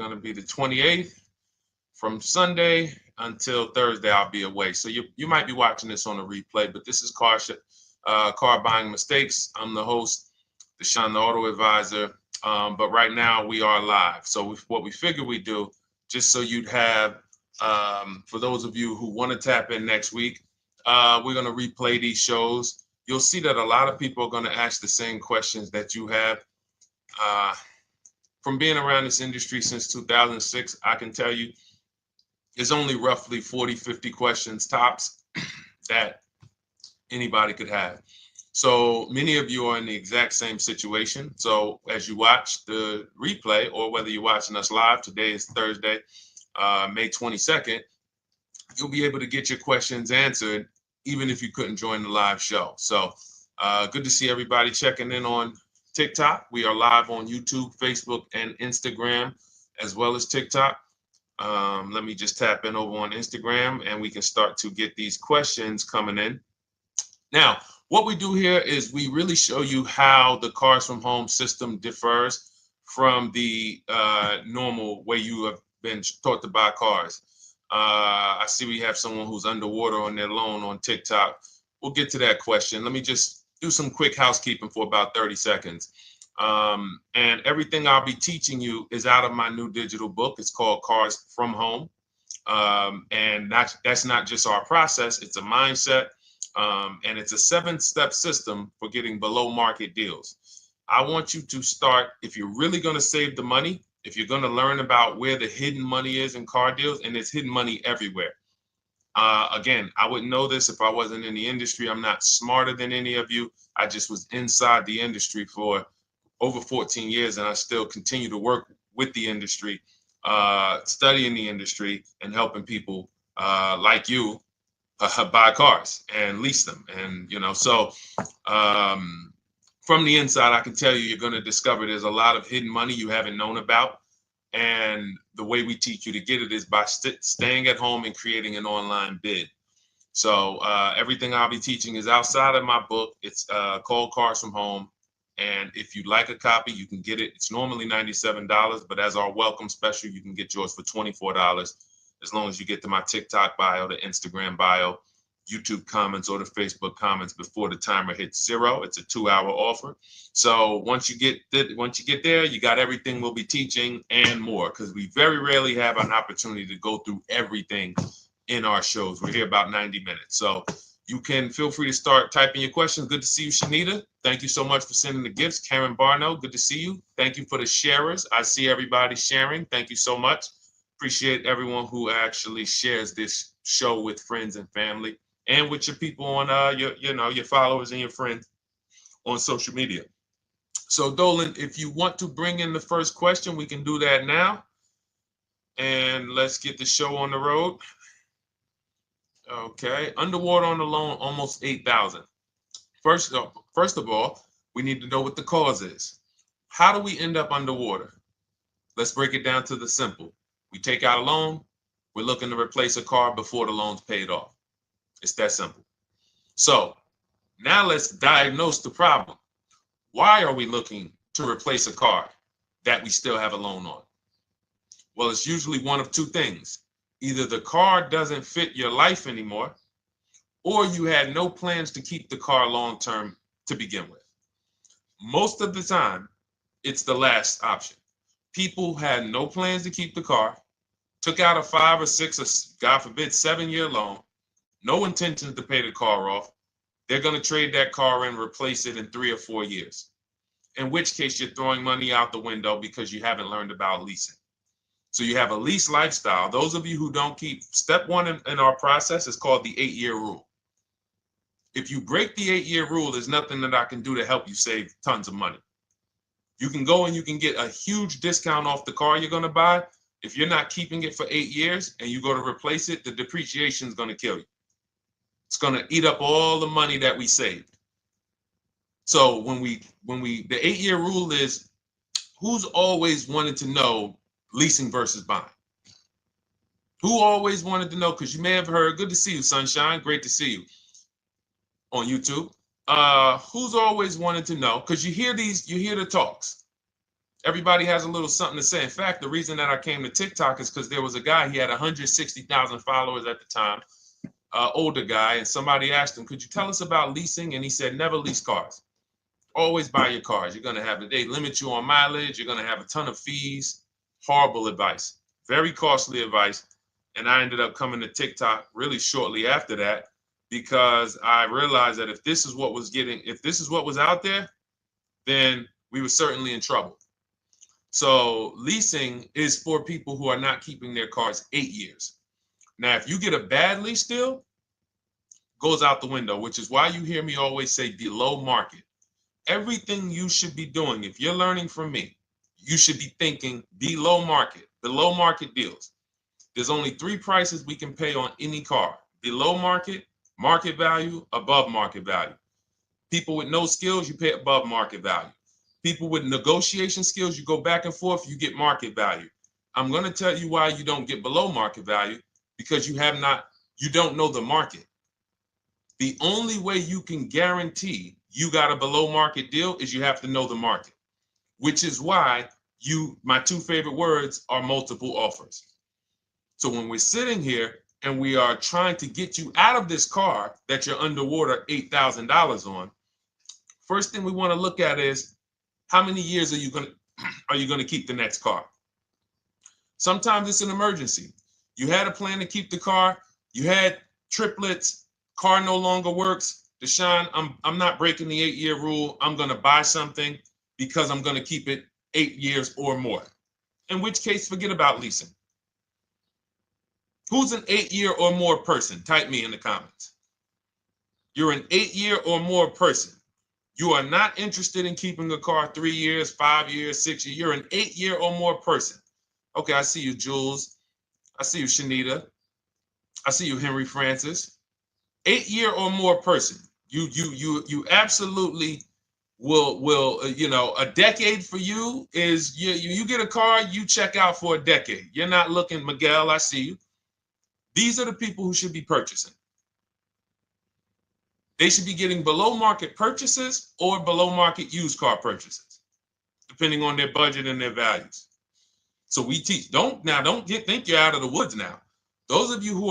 going to be the 28th. From Sunday until Thursday, I'll be away. So you might be watching this on a replay, but this is Car Buying Mistakes. I'm the host, Deshone the Auto Advisor. But right now we are live. So what we figured we'd do, just so you'd have, for those of you who want to tap in next week, we're going to replay these shows. You'll see that a lot of people are going to ask the same questions that you have. From being around this industry since 2006, I can tell you, there's only roughly 40, 50 questions tops that anybody could have. So many of you are in the exact same situation. So as you watch the replay, or whether you're watching us live, today is Thursday, May 22nd, you'll be able to get your questions answered, even if you couldn't join the live show. So good to see everybody checking in on TikTok. We are live on YouTube, Facebook, and Instagram, as well as TikTok. Let me just tap in over on Instagram and we can start to get these questions coming in. Now, what we do here is we really show you how the Cars from Home system differs from the normal way you have been taught to buy cars. I see we have someone who's underwater on their loan on TikTok. We'll get to that question. Let me just do some quick housekeeping for about 30 seconds. And everything I'll be teaching you is out of my new digital book. It's called Cars from Home. And that's not just our process, it's a mindset. And it's a 7-step system for getting below market deals. I want you to start, if you're really going to save the money, if you're going to learn about where the hidden money is in car deals, and there's hidden money everywhere. Again, I wouldn't know this if I wasn't in the industry. I'm not smarter than any of you. I just was inside the industry for over 14 years, and I still continue to work with the industry, studying the industry and helping people like you buy cars and lease them. And, so from the inside, I can tell you, you're going to discover there's a lot of hidden money you haven't known about. And the way we teach you to get it is by staying at home and creating an online bid. So everything I'll be teaching is outside of my book. It's called Cars from Home. And if you'd like a copy, you can get it. It's normally $97, but as our welcome special, you can get yours for $24, as long as you get to my TikTok bio, the Instagram bio, YouTube comments, or the Facebook comments before the timer hits 0. It's a 2-hour offer. So once you get there, you got everything we'll be teaching and more, because we very rarely have an opportunity to go through everything in our shows. We're here about 90 minutes. So you can feel free to start typing your questions. Good to see you, Shanita. Thank you so much for sending the gifts. Karen Barno, good to see you. Thank you for the sharers. I see everybody sharing. Thank you so much. Appreciate everyone who actually shares this show with friends and family, and with your people on your followers and your friends on social media. So Dolan, if you want to bring in the first question, we can do that now. And let's get the show on the road. Okay, underwater on the loan, almost 8,000. First of all, we need to know what the cause is. How do we end up underwater? Let's break it down to the simple. We take out a loan, we're looking to replace a car before the loan's paid off. It's that simple. So now let's diagnose the problem. Why are we looking to replace a car that we still have a loan on? Well, it's usually one of two things. Either the car doesn't fit your life anymore, or you had no plans to keep the car long-term to begin with. Most of the time, it's the last option. People had no plans to keep the car, took out a 5 or 6 or, God forbid, 7-year loan, no intentions to pay the car off. They're going to trade that car in, replace it in 3 or 4 years, in which case you're throwing money out the window because you haven't learned about leasing. So you have a lease lifestyle. Those of you who don't keep, step 1 in our process is called the 8-year rule. If you break the 8-year rule, there's nothing that I can do to help you save tons of money. You can go and you can get a huge discount off the car you're going to buy. If you're not keeping it for 8 years and you go to replace it, the depreciation is going to kill you. It's going to eat up all the money that we saved. So the 8-year rule is, who's always wanted to know leasing versus buying? Who always wanted to know? Because you may have heard, good to see you, Sunshine. Great to see you on YouTube. Who's always wanted to know? Because you hear the talks. Everybody has a little something to say. In fact, the reason that I came to TikTok is because there was a guy, he had 160,000 followers at the time, older guy, and somebody asked him, could you tell us about leasing? And he said, never lease cars. Always buy your cars. You're going to have, they limit you on mileage. You're going to have a ton of fees. Horrible advice. Very costly advice. And I ended up coming to TikTok really shortly after that because I realized that if this is what was out there, then we were certainly in trouble. So leasing is for people who are not keeping their cars 8 years. Now, if you get a bad lease deal, goes out the window, which is why you hear me always say below market. Everything you should be doing, if you're learning from me, you should be thinking below market deals. There's only 3 prices we can pay on any car: below market, market value, above market value. People with no skills, you pay above market value. People with negotiation skills, you go back and forth, you get market value. I'm going to tell you why you don't get below market value, because you don't know the market. The only way you can guarantee you got a below market deal is you have to know the market, which is why my 2 favorite words are multiple offers. So when we're sitting here and we are trying to get you out of this car that you're underwater $8,000 on, first thing we want to look at is how many years are you going to keep the next car? Sometimes it's an emergency. You had a plan to keep the car. You had triplets. Car no longer works. Deshone, I'm not breaking the 8-year rule. I'm going to buy something because I'm going to keep it 8 years or more. In which case, forget about leasing. Who's an 8-year or more person? Type me in the comments. You're an 8-year or more person. You are not interested in keeping a car 3 years, 5 years, 6 years. You're an 8-year or more person. Okay, I see you, Jules. I see you, Shanita. I see you, Henry Francis. 8-year or more person. You absolutely will a decade for you is you get a car, you check out for a decade. You're not looking, Miguel, I see you. These are the people who should be purchasing. They should be getting below market purchases or below market used car purchases, depending on their budget and their values. So we teach, think you're out of the woods now. Those of you who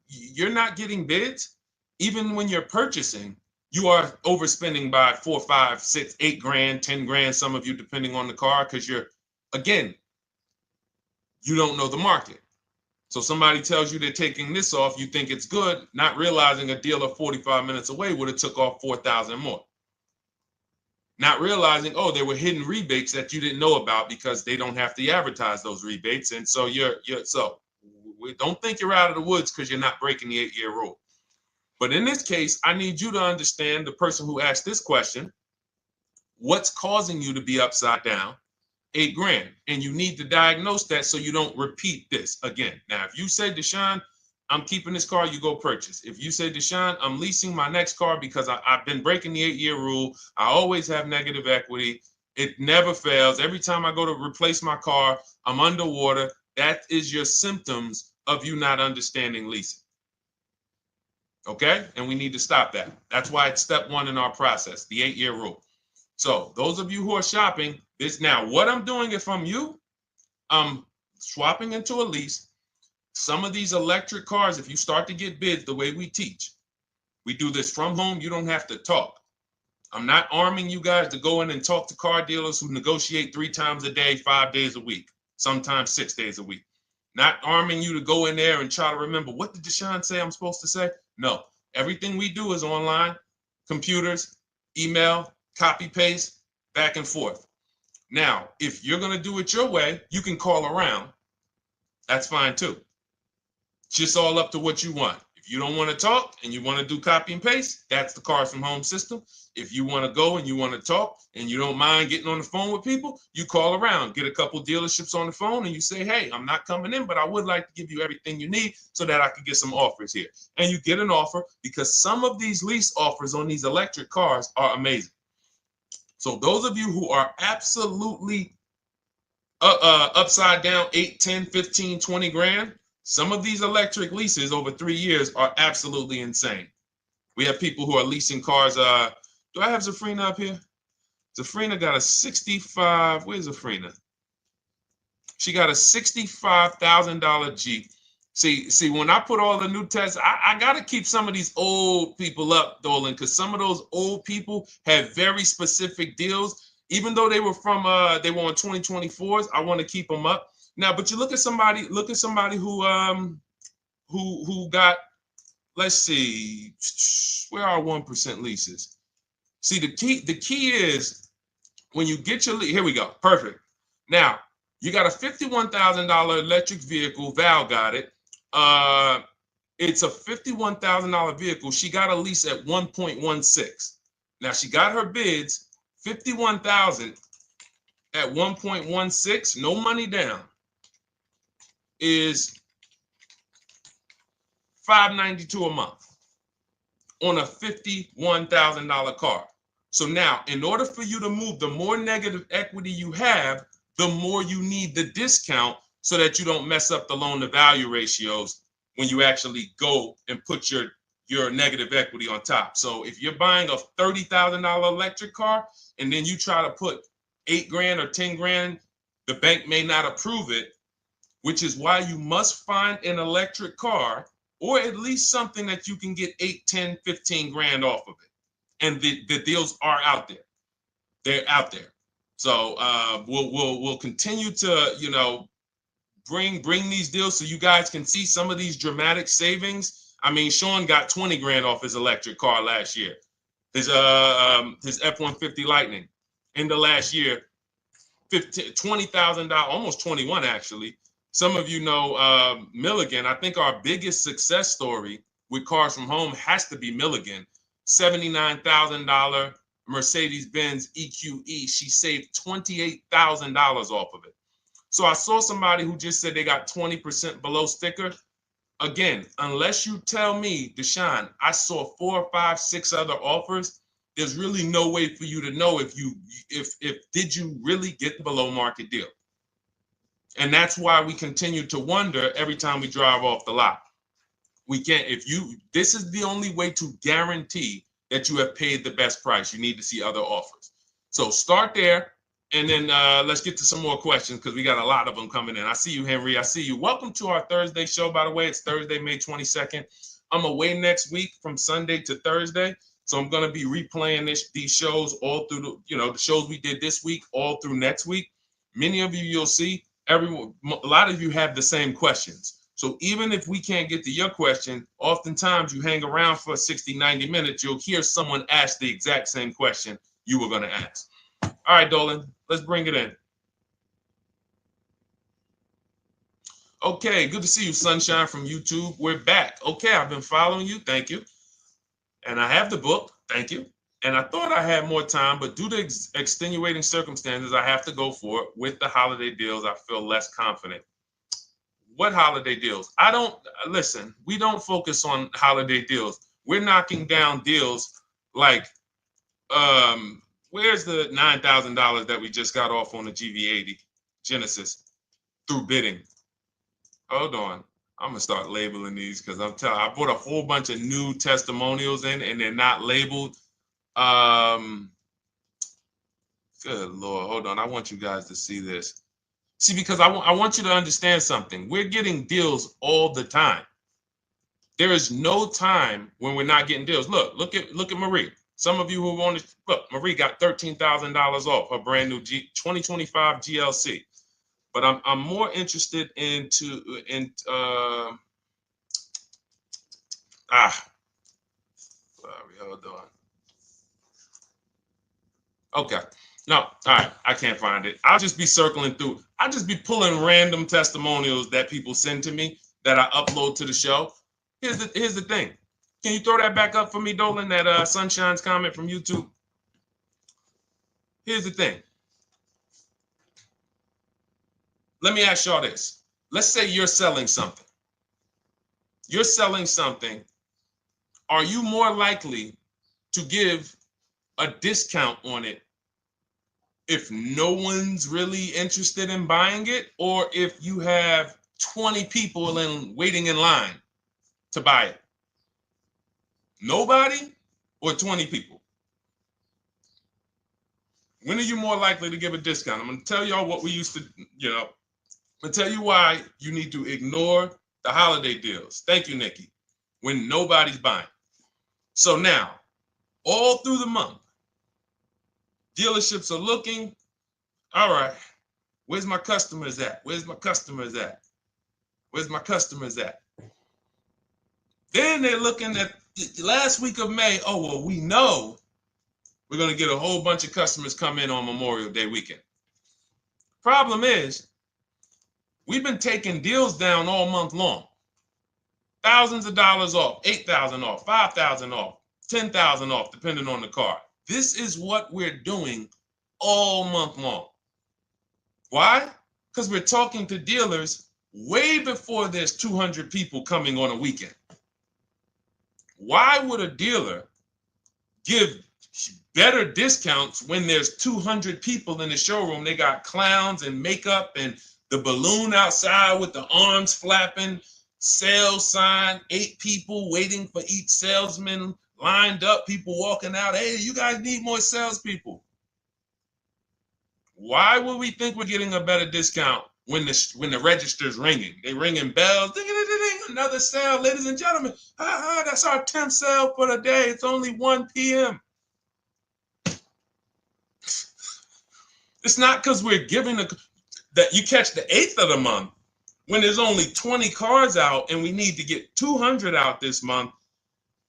you're not getting bids, even when you're purchasing, you are overspending by 4, 5, 6, 8 grand, 10 grand, some of you, depending on the car, because you don't know the market. So somebody tells you they're taking this off, you think it's good, not realizing a dealer 45 minutes away would have took off 4,000 more. Not realizing, there were hidden rebates that you didn't know about because they don't have to advertise those rebates. And so we don't think you're out of the woods because you're not breaking the 8-year rule. But in this case, I need you to understand, the person who asked this question, what's causing you to be upside down 8 grand? And you need to diagnose that so you don't repeat this again. Now, if you say, Deshone, I'm keeping this car, you go purchase. If you say, Deshone, I'm leasing my next car because I've been breaking the 8-year rule. I always have negative equity. It never fails. Every time I go to replace my car, I'm underwater. That is your symptoms of you not understanding leasing. Okay? And we need to stop that. That's why it's step 1 in our process, the 8-year rule. So those of you who are shopping this now, what I'm doing if I'm you, I'm swapping into a lease. Some of these electric cars, if you start to get bids the way we teach, we do this from home. You don't have to talk. I'm not arming you guys to go in and talk to car dealers who negotiate 3 times a day, 5 days a week, sometimes 6 days a week. Not arming you to go in there and try to remember, what did Deshone say I'm supposed to say? No, everything we do is online, computers, email, copy, paste, back and forth. Now, if you're going to do it your way, you can call around. That's fine too. It's just all up to what you want. If you don't want to talk and you want to do copy and paste, that's the Cars from Home system. If you want to go and you want to talk and you don't mind getting on the phone with people, you call around, get a couple dealerships on the phone and you say, hey, I'm not coming in, but I would like to give you everything you need so that I could get some offers here. And you get an offer, because some of these lease offers on these electric cars are amazing. So those of you who are absolutely upside down 8, 10, 15, 20 grand, some of these electric leases over 3 years are absolutely insane. We have people who are leasing cars. Do I have Zafrina up here? Zafrina got a 65. Where's Zafrina? She got a $65,000 Jeep. See, when I put all the new tests, I got to keep some of these old people up, Dolan, because some of those old people have very specific deals. Even though they were on 2024s, I want to keep them up. Now, but you look at somebody who got, let's see, where are 1% leases? See, the key is when you get your lease, here we go, perfect. Now, you got a $51,000 electric vehicle, Val got it. It's a $51,000 vehicle. She got a lease at 1.16. Now she got her bids, 51,000 at 1.16, no money down, is $592 a month on a $51,000 car. So now, in order for you to move, the more negative equity you have, the more you need the discount so that you don't mess up the loan to value ratios when you actually go and put your negative equity on top. So if you're buying a $30,000 electric car and then you try to put $8,000 or $10,000, the bank may not approve it, which is why you must find an electric car or at least something that you can get 8, 10, 15 grand off of it. And the deals are out there. They're out there. So we'll continue to, bring these deals so you guys can see some of these dramatic savings. I mean, Sean got 20 grand off his electric car last year. His F-150 Lightning in the last year, $20,000, almost 21 actually. Some of you know Milligan. I think our biggest success story with Cars from Home has to be Milligan. $79,000 Mercedes-Benz EQE. She saved $28,000 off of it. So I saw somebody who just said they got 20% below sticker. Again, unless you tell me, Deshone, I saw 4, 5, 6 other offers, there's really no way for you to know if did you really get the below market deal. And that's why we continue to wonder every time we drive off the lot. We can't, this is the only way to guarantee that you have paid the best price. You need to see other offers. So start there. And then let's get to some more questions because we got a lot of them coming in. I see you, Henry. I see you. Welcome to our Thursday show, by the way. It's Thursday, May 22nd. I'm away next week from Sunday to Thursday. So I'm going to be replaying these shows all through, the shows we did this week, all through next week. Many of you, you'll see, a lot of you have the same questions. So even if we can't get to your question, oftentimes you hang around for 60, 90 minutes, you'll hear someone ask the exact same question you were going to ask. All right, Dolan, let's bring it in. Okay, good to see you, Sunshine from YouTube. We're back. Okay, I've been following you. Thank you. And I have the book. Thank you. And I thought I had more time, but due to extenuating circumstances, I have to go for it. With the holiday deals, I feel less confident. What holiday deals? Listen, we don't focus on holiday deals. We're knocking down deals like, where's the $9,000 that we just got off on the GV80 Genesis through bidding? Hold on. I'm going to start labeling these because I bought a whole bunch of new testimonials in and they're not labeled. Good Lord. Hold on. I want you guys to see this. See, because I want you to understand something. We're getting deals all the time. There is no time when we're not getting deals. Look at Marie. Some of you who want to look, Marie got $13,000 off her brand new 2025 GLC. But I'm more interested sorry, hold on. Okay. No, all right. I can't find it. I'll just be circling through. I'll just be pulling random testimonials that people send to me that I upload to the show. Here's the thing. Can you throw that back up for me, Dolan? That Sunshine's comment from YouTube. Here's the thing. Let me ask y'all this. Let's say you're selling something. You're selling something. Are you more likely to give a discount on it if no one's really interested in buying it, or if you have 20 people waiting in line to buy it? Nobody or 20 people? When are you more likely to give a discount? I'm going to tell y'all what we used to, I'm going to tell you why you need to ignore the holiday deals. Thank you, Nikki. When nobody's buying. So now, all through the month, dealerships are looking, all right, where's my customers at? Where's my customers at? Where's my customers at? Then they're looking at the last week of May. Oh, well, we know we're going to get a whole bunch of customers come in on Memorial Day weekend. Problem is, we've been taking deals down all month long. Thousands of dollars off, $8,000 off, $5,000 off, $10,000 off, depending on the car. This is what we're doing all month long. Why? Because we're talking to dealers way before there's 200 people coming on a weekend. Why would a dealer give better discounts when there's 200 people in the showroom? They got clowns and makeup and the balloon outside with the arms flapping, sales sign, 8 people waiting for each salesman lined up, people walking out. Hey, you guys need more salespeople. Why would we think we're getting a better discount when the register's ringing? They ringing bells, ding, ding, ding, ding, another sale, ladies and gentlemen. That's our 10th sale for the day. It's only 1 p.m. It's not because we're giving that you catch the 8th of the month when there's only 20 cars out and we need to get 200 out this month.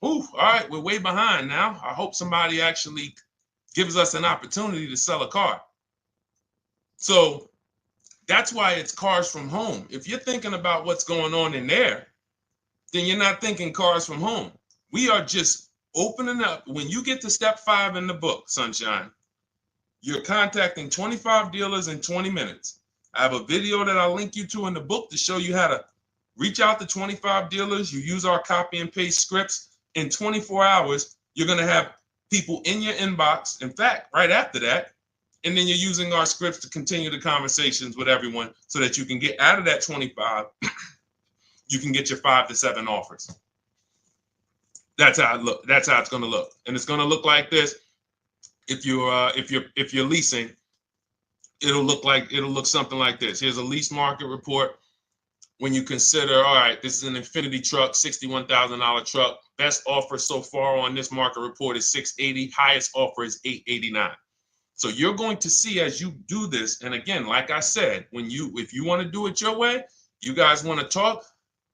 Ooh, all right, we're way behind now. I hope somebody actually gives us an opportunity to sell a car. So that's why it's cars from home. If you're thinking about what's going on in there, then you're not thinking cars from home. We are just opening up. When you get to step 5 in the book, Sunshine, you're contacting 25 dealers in 20 minutes. I have a video that I'll link you to in the book to show you how to reach out to 25 dealers. You use our copy and paste scripts. In 24 hours, you're going to have people in your inbox. In fact, right after that, and then you're using our scripts to continue the conversations with everyone so that you can get out of that 25, you can get your 5 to 7 offers. That's how it look. That's how it's going to look. And it's going to look like this. If you're leasing, it'll look something like this. Here's a lease market report. When you consider, all right, this is an Infinity truck, $61,000 truck. Best offer so far on this market report is $680. Highest offer is $889. So you're going to see as you do this, and again, like I said, if you want to do it your way, you guys want to talk,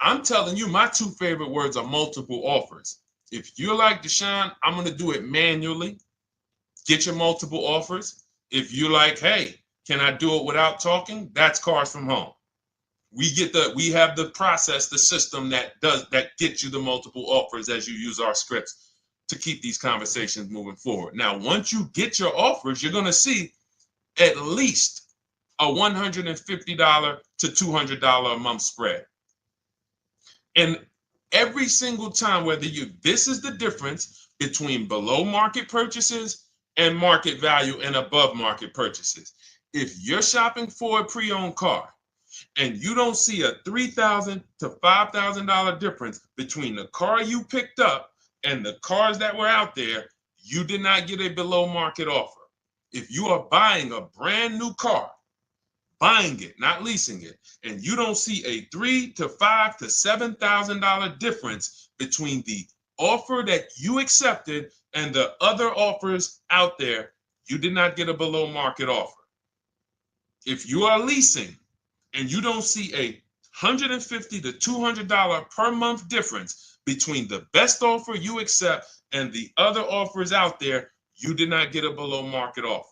I'm telling you, my 2 favorite words are multiple offers. If you're like Deshone, I'm going to do it manually. Get your multiple offers. If you're like, hey, can I do it without talking? That's cars from home. We have the process, the system that gets you the multiple offers as you use our scripts to keep these conversations moving forward. Now, once you get your offers, you're going to see at least a $150 to $200 a month spread. And every single time, this is the difference between below market purchases and market value and above market purchases. If you're shopping for a pre-owned car and you don't see a $3,000 to $5,000 difference between the car you picked up and the cars that were out there, you did not get a below market offer. If you are buying a brand new car, buying it, not leasing it, and you don't see a $3,000 to $5,000 to $7,000 difference between the offer that you accepted and the other offers out there, you did not get a below market offer. If you are leasing and you don't see a $150 to $200 per month difference between the best offer you accept and the other offers out there, you did not get a below market offer.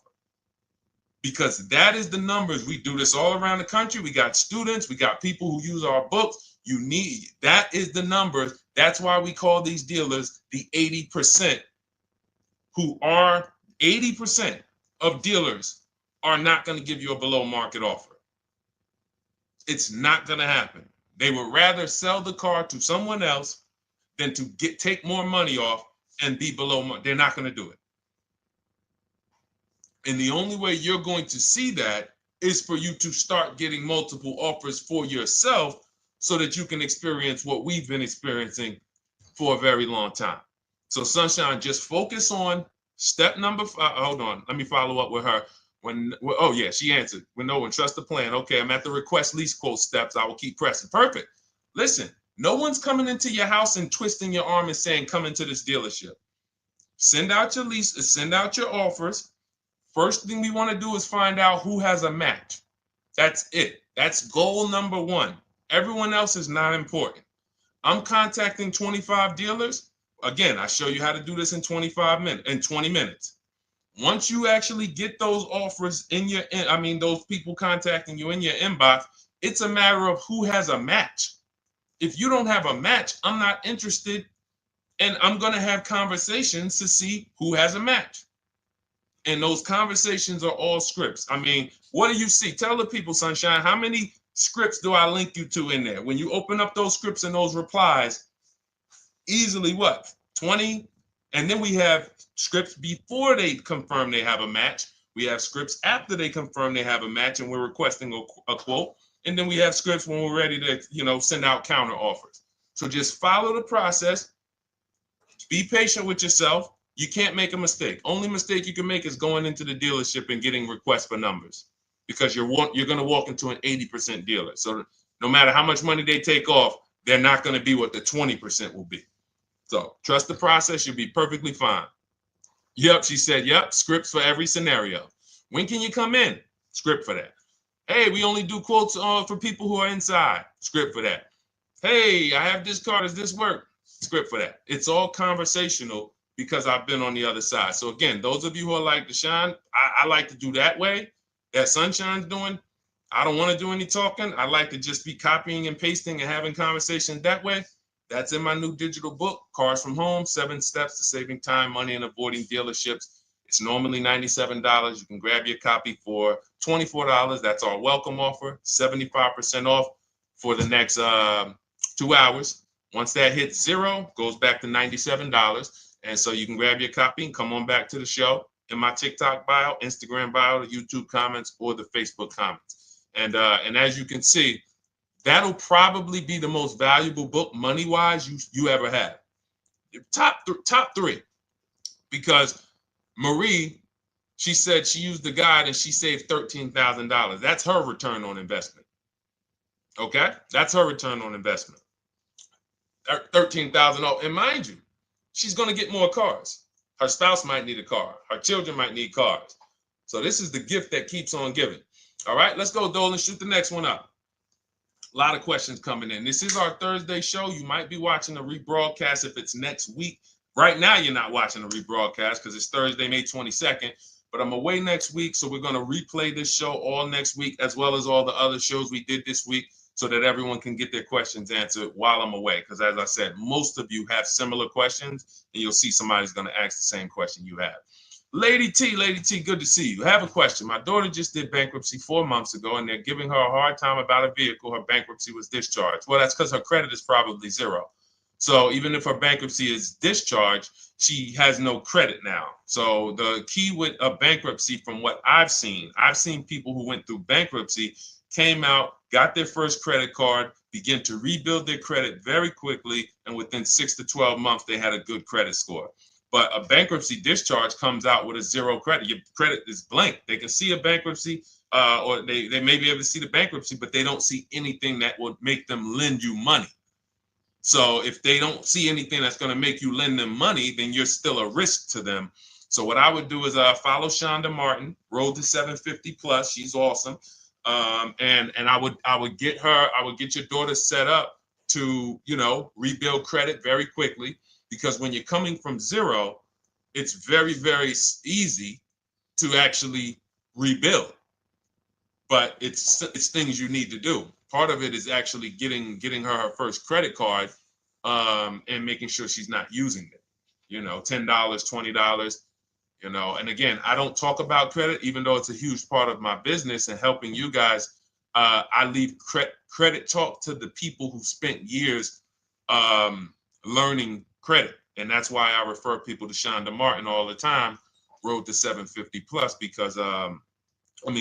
Because that is the numbers. We do this all around the country. We got students, we got people who use our books. That is the numbers. That's why we call these dealers the 80%, who are 80% of dealers are not going to give you a below market offer. It's not going to happen. They would rather sell the car to someone else than to take more money off and be below. They're not going to do it. And the only way you're going to see that is for you to start getting multiple offers for yourself so that you can experience what we've been experiencing for a very long time. So Sunshine, just focus on Step number 5, hold on, let me follow up with her. Oh yeah, she answered. When trust the plan. Okay, I'm at the request lease quote steps. I will keep pressing. Perfect. Listen, no one's coming into your house and twisting your arm and saying, come into this dealership. Send out your leases, send out your offers. First thing we want to do is find out who has a match. That's it. That's goal number 1. Everyone else is not important. I'm contacting 25 dealers. Again, I show you how to do this in 20 minutes. Once you actually get those offers those people contacting you in your inbox, it's a matter of who has a match. If you don't have a match, I'm not interested, and I'm going to have conversations to see who has a match. And those conversations are all scripts. I mean, what do you see? Tell the people, Sunshine, how many scripts do I link you to in there? When you open up those scripts and those replies, easily what? 20? And then we have scripts before they confirm they have a match. We have scripts after they confirm they have a match and we're requesting a quote. And then we have scripts when we're ready to, send out counter offers. So just follow the process. Be patient with yourself. You can't make a mistake. Only mistake you can make is going into the dealership and getting requests for numbers, because you're going to walk into an 80% dealer. So no matter how much money they take off, they're not going to be what the 20% will be. So trust the process. You'll be perfectly fine. Yep, she said, yep, scripts for every scenario. When can you come in? Script for that. Hey, we only do quotes for people who are inside. Script for that. Hey, I have this car. Does this work? Script for that. It's all conversational because I've been on the other side. So again, those of you who are like Deshone, I like to do that way, that Sunshine's doing. I don't want to do any talking. I like to just be copying and pasting and having conversations that way. That's in my new digital book, Cars from Home, 7 Steps to Saving Time, Money, and Avoiding Dealerships. It's normally $97. You can grab your copy for $24. That's our welcome offer, 75% off for the next 2 hours. Once that hits 0, goes back to $97. And so you can grab your copy and come on back to the show in my TikTok bio, Instagram bio, the YouTube comments, or the Facebook comments. And as you can see, that'll probably be the most valuable book money-wise you ever have. Top 3. Because Marie, she said she used the guide and she saved $13,000. That's her return on investment. Okay? That's her return on investment. $13,000. And mind you, she's going to get more cars. Her spouse might need a car. Her children might need cars. So this is the gift that keeps on giving. All right, let's go, Dolan. Shoot the next one up. A lot of questions coming in. This is our Thursday show. You might be watching a rebroadcast if it's next week. Right now, you're not watching a rebroadcast because it's Thursday, May 22nd. But I'm away next week, so we're going to replay this show all next week, as well as all the other shows we did this week, so that everyone can get their questions answered while I'm away. Because as I said, most of you have similar questions, and you'll see somebody's going to ask the same question you have. Lady T, good to see you. I have a question. My daughter just did bankruptcy 4 months ago, and they're giving her a hard time about a vehicle. Her bankruptcy was discharged. Well, that's because her credit is probably 0. So even if her bankruptcy is discharged, she has no credit now. So the key with a bankruptcy, from what I've seen people who went through bankruptcy, came out, got their first credit card, began to rebuild their credit very quickly, and within 6 to 12 months, they had a good credit score. But a bankruptcy discharge comes out with a 0 credit. Your credit is blank. They can see a bankruptcy, or they may be able to see the bankruptcy, but they don't see anything that would make them lend you money. So if they don't see anything that's going to make you lend them money, then you're still a risk to them. So what I would do is follow Shonda Martin, Road to 750 Plus. She's awesome. And I would get your daughter set up to, rebuild credit very quickly. Because when you're coming from 0, it's very, very easy to actually rebuild. But it's things you need to do. Part of it is actually getting her first credit card, and making sure she's not using it. $10, $20. And again, I don't talk about credit, even though it's a huge part of my business and helping you guys. I leave credit talk to the people who spent years learning credit. And that's why I refer people to Shonda Martin all the time, Road to 750 Plus, because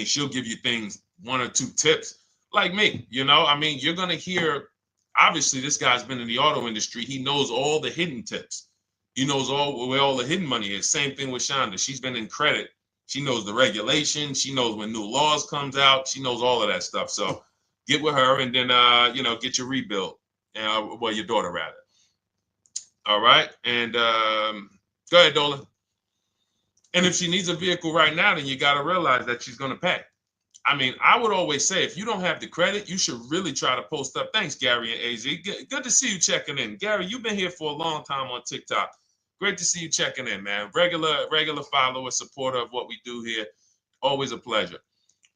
she'll give you things, 1 or 2 tips like me. You're going to hear, obviously this guy's been in the auto industry. He knows all the hidden tips. He knows where all the hidden money is. Same thing with Shonda. She's been in credit. She knows the regulation. She knows when new laws comes out. She knows all of that stuff. So get with her and then, get your rebuild. Well, your daughter rather. All right. And go ahead, Dolan. And if she needs a vehicle right now, then you got to realize that she's going to pay. I mean, I would always say if you don't have the credit, you should really try to post up. Thanks, Gary and AZ. Good to see you checking in. Gary, you've been here for a long time on TikTok. Great to see you checking in, man. Regular follower, supporter of what we do here. Always a pleasure.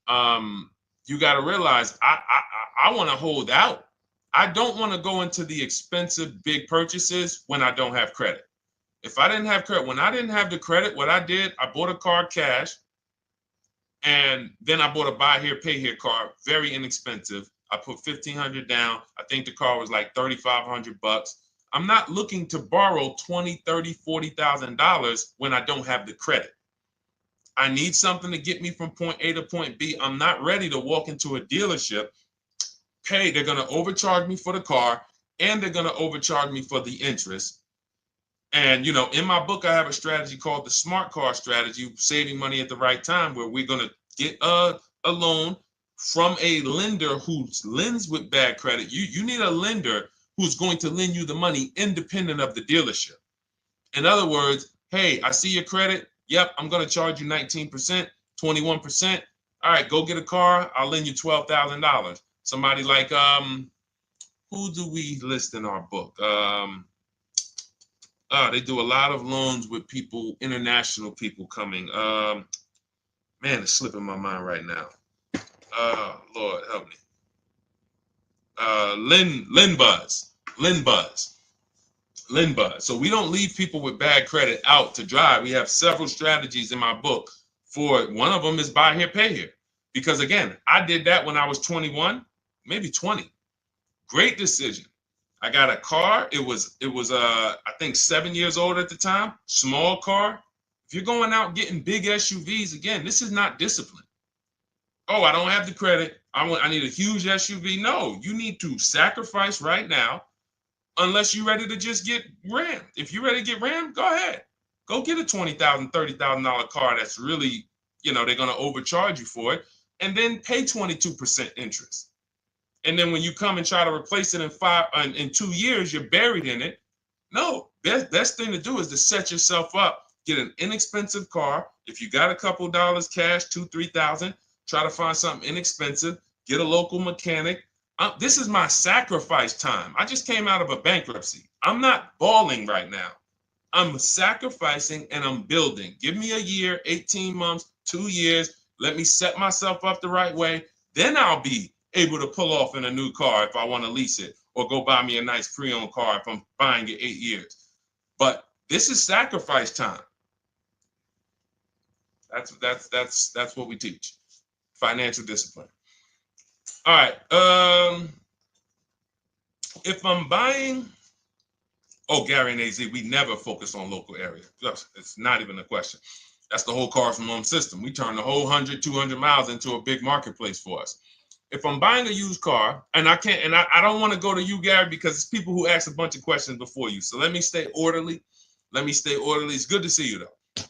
You got to realize I want to hold out. I don't want to go into the expensive big purchases when I don't have credit. If I didn't have credit, when I didn't have the credit, what I did, I bought a car cash, and then I bought a buy here, pay here car, very inexpensive. I put $1,500 down. I think the car was like $3,500. I'm not looking to borrow $20,000, $30,000, $40,000 when I don't have the credit. I need something to get me from point A to point B. I'm not ready to walk into a dealership, pay. They're going to overcharge me for the car, and they're going to overcharge me for the interest. And, in my book, I have a strategy called the smart car strategy, saving money at the right time, where we're going to get a loan from a lender who lends with bad credit. You need a lender who's going to lend you the money independent of the dealership. In other words, hey, I see your credit. Yep, I'm going to charge you 19%, 21%. All right, go get a car. I'll lend you $12,000. Somebody like, who do we list in our book? They do a lot of loans with people, international people coming. Man, it's slipping my mind right now. Lord, help me. Linbuzz. So we don't leave people with bad credit out to dry. We have several strategies in my book for it. One of them is buy here, pay here. Because again, I did that when I was 21, maybe 20. Great decision. I got a car. It was I think 7 years old at the time. Small car. If you're going out getting big SUVs, again, this is not discipline. Oh, I don't have the credit. I need a huge SUV. No, you need to sacrifice right now, unless you're ready to just get rammed. If you're ready to get rammed, go ahead. Go get a $20,000, $30,000 car that's really, they're going to overcharge you for it, and then pay 22% interest. And then when you come and try to replace it in 2 years, you're buried in it. No, best thing to do is to set yourself up. Get an inexpensive car. If you got a couple dollars cash, $2,000, $3,000, try to find something inexpensive. Get a local mechanic. This is my sacrifice time. I just came out of a bankruptcy. I'm not balling right now. I'm sacrificing and I'm building. Give me a year, 18 months, 2 years. Let me set myself up the right way. Then I'll be able to pull off in a new car if I want to lease it, or go buy me a nice pre-owned car if I'm buying it 8 years. But this is sacrifice time. That's what we teach. Financial discipline. All right. If I'm buying, Gary and AZ, we never focus on local area. It's not even a question. That's the whole car from home system. We turn the whole 100, 200 miles into a big marketplace for us. If I'm buying a used car, and I can't, and I don't want to go to you, Gary, because it's people who ask a bunch of questions before you. So let me stay orderly. It's good to see you, though.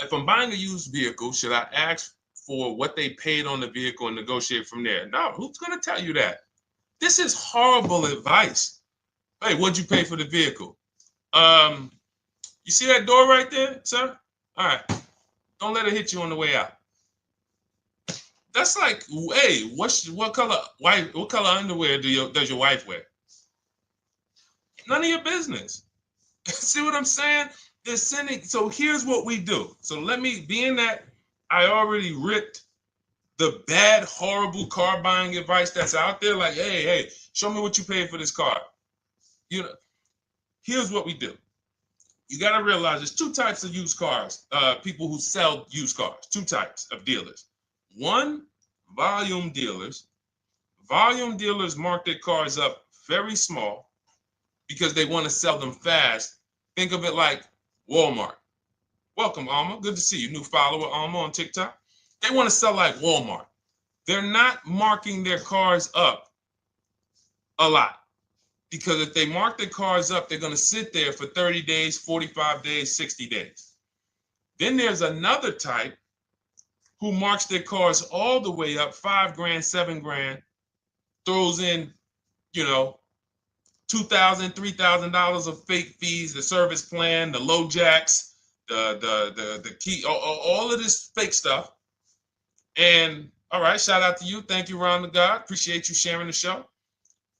If I'm buying a used vehicle, should I ask for what they paid on the vehicle and negotiate from there? No, who's going to tell you that? This is horrible advice. Hey, what'd you pay for the vehicle? You see that door right there, sir? All right. Don't let it hit you on the way out. That's like, hey, what color underwear does your wife wear? None of your business. See what I'm saying? They're sending. So here's what we do. So let me, being that I already ripped the bad, horrible car buying advice that's out there, like, hey, show me what you paid for this car. Here's what we do. You got to realize there's two types of used cars, people who sell used cars, two types of dealers. One, volume dealers. Volume dealers mark their cars up very small because they want to sell them fast. Think of it like Walmart. Welcome, Alma. Good to see you. New follower, Alma, on TikTok. They want to sell like Walmart. They're not marking their cars up a lot. Because if they mark their cars up, they're going to sit there for 30 days, 45 days, 60 days. Then there's another type who marks their cars all the way up, 5 grand, 7 grand, throws in, you know, $2,000, $3,000 of fake fees, the service plan, the low jacks, the key, all of this fake stuff. And all right, shout out to you. Thank you, Ron the God. Appreciate you sharing the show.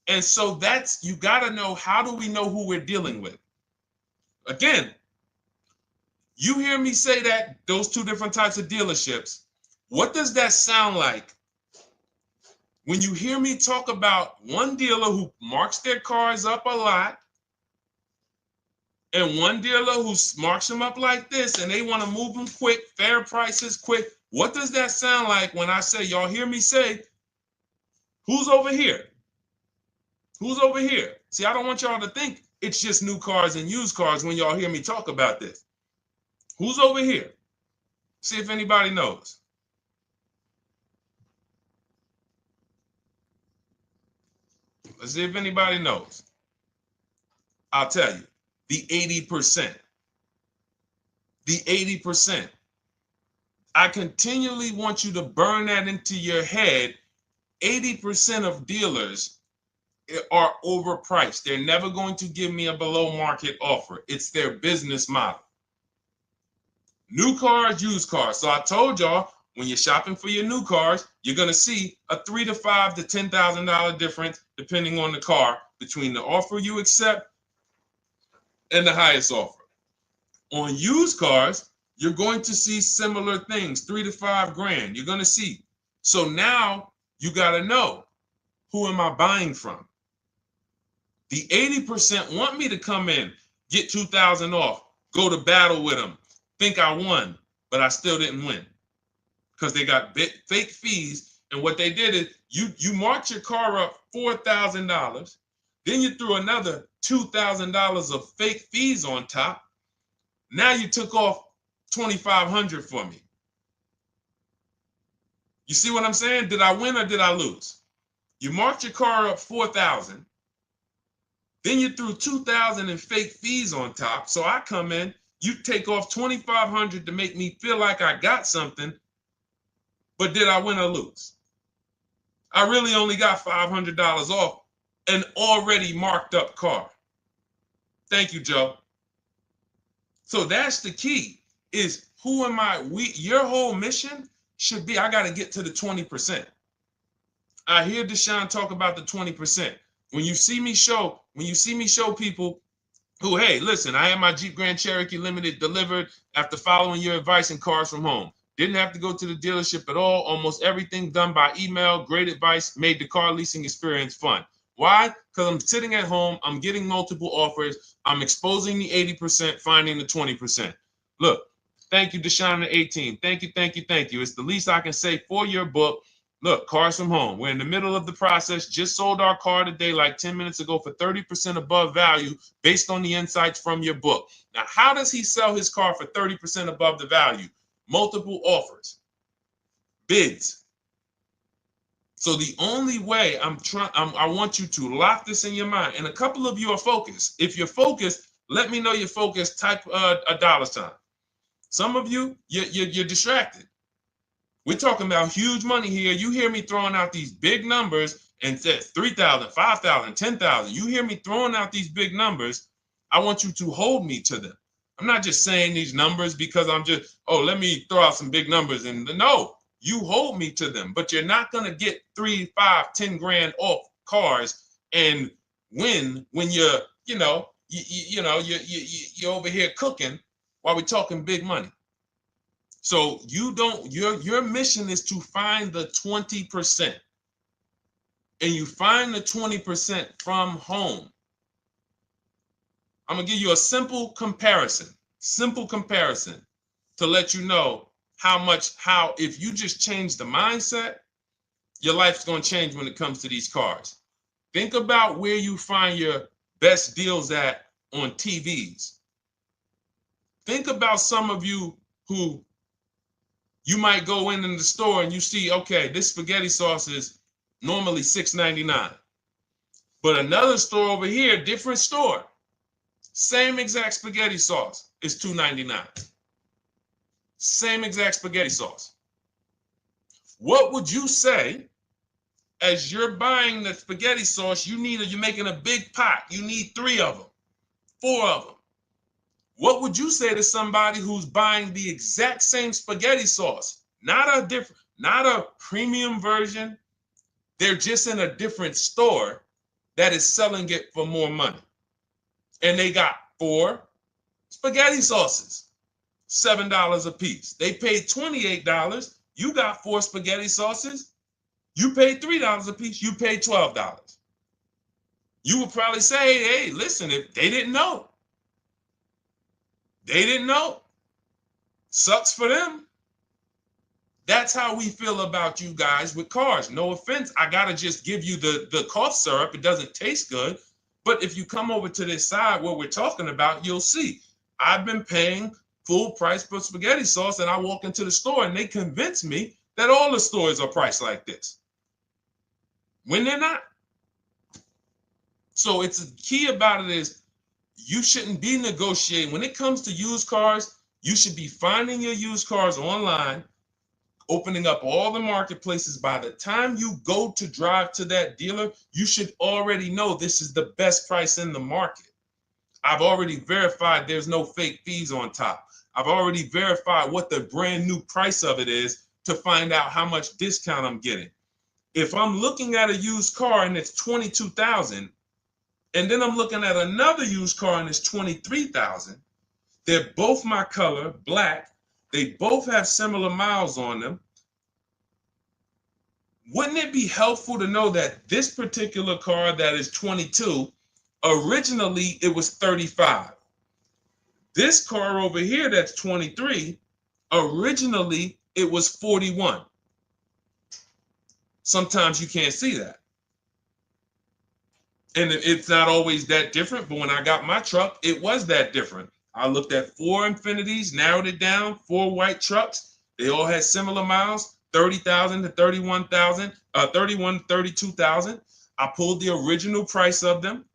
And so that's, you got to know, how do we know who we're dealing with? Again, you hear me say that, those two different types of dealerships. What does that sound like when you hear me talk about one dealer who marks their cars up a lot and one dealer who marks them up like this and they want to move them quick, fair prices, quick? What does that sound like when I say, y'all hear me say, who's over here? Who's over here? See, I don't want y'all to think it's just new cars and used cars when y'all hear me talk about this. Who's over here? See if anybody knows. Let's see if anybody knows. I'll tell you, the 80%. The 80%. I continually want you to burn that into your head. 80% of dealers are overpriced. They're never going to give me a below market offer. It's their business model. New cars, used cars. So I told y'all, when you're shopping for your new cars, you're going to see a $3,000 to $5,000 to $10,000 difference, depending on the car, between the offer you accept and the highest offer. On used cars, you're going to see similar things, 3 to 5 grand. You're going to see. So now you got to know, who am I buying from? The 80% want me to come in, get 2,000 off, go to battle with them, think I won, but I still didn't win because they got fake fees. And what they did is you marked your car up $4,000, then you threw another $2,000 of fake fees on top. Now you took off $2,500 for me. You see what I'm saying? Did I win or did I lose? You marked your car up $4,000. Then you threw $2,000 in fake fees on top. So I come in, you take off $2,500 to make me feel like I got something. But did I win or lose? I really only got $500 off an already marked up car. Thank you, Joe. So that's the key, is who am I? Your whole mission should be, I got to get to the 20%. I hear Deshone talk about the 20%. When you see me show people who, hey, listen, I had my Jeep Grand Cherokee Limited delivered after following your advice and cars from home. Didn't have to go to the dealership at all. Almost everything done by email. Great advice. Made the car leasing experience fun. Why? Because I'm sitting at home. I'm getting multiple offers. I'm exposing the 80%, finding the 20%. Look, thank you, Deshone the 18. Thank you, thank you, thank you. It's the least I can say for your book. Look, cars from home. We're in the middle of the process. Just sold our car today, like 10 minutes ago, for 30% above value based on the insights from your book. Now, how does he sell his car for 30% above the value? Multiple offers, bids. So the only way I want you to lock this in your mind. And a couple of you are focused. If you're focused, let me know you're focused. Type a $sign. Some of you, you're distracted. We're talking about huge money here. You hear me throwing out these big numbers and said 3,000, 5,000, 10,000. You hear me throwing out these big numbers. I want you to hold me to them. I'm not just saying these numbers because I'm just, let me throw out some big numbers. And no, you hold me to them, but you're not going to get 3, 5, 10 grand off cars and win when you're over here cooking while we're talking big money. So your mission is to find the 20%. And you find the 20% from home. I'm going to give you a simple comparison to let you know how if you just change the mindset, your life's going to change when it comes to these cars. Think about where you find your best deals at on TVs. Think about some of you who you might go in the store and you see, okay, this spaghetti sauce is normally $6.99. But another store over here, different store, same exact spaghetti sauce is $2.99. Same exact spaghetti sauce. What would you say as you're buying the spaghetti sauce? You're making a big pot. You need 3 of them, 4 of them. What would you say to somebody who's buying the exact same spaghetti sauce? Not a premium version. They're just in a different store that is selling it for more money. And they got 4 spaghetti sauces, $7 a piece. They paid $28. You got 4 spaghetti sauces. You paid $3 a piece. You paid $12. You would probably say, hey, listen, if they didn't know. They didn't know. Sucks for them. That's how we feel about you guys with cars. No offense. I got to just give you the cough syrup. It doesn't taste good. But if you come over to this side where we're talking about, you'll see. I've been paying full price for spaghetti sauce, and I walk into the store and they convince me that all the stores are priced like this, when they're not. So it's the key about it is you shouldn't be negotiating. When it comes to used cars, you should be finding your used cars online, opening up all the marketplaces. By the time you go to drive to that dealer, you should already know this is the best price in the market. I've already verified there's no fake fees on top. I've already verified what the brand new price of it is to find out how much discount I'm getting. If I'm looking at a used car and it's $22,000, and then I'm looking at another used car and it's $23,000, they're both my color, black. They both have similar miles on them. Wouldn't it be helpful to know that this particular car that is 22, originally it was 35. This car over here that's 23, originally it was 41. Sometimes you can't see that. And it's not always that different, but when I got my truck, it was that different. I looked at 4 Infinities, narrowed it down, 4 white trucks. They all had similar miles, 30,000 to 31,000, 31, 32,000. I pulled the original price of them,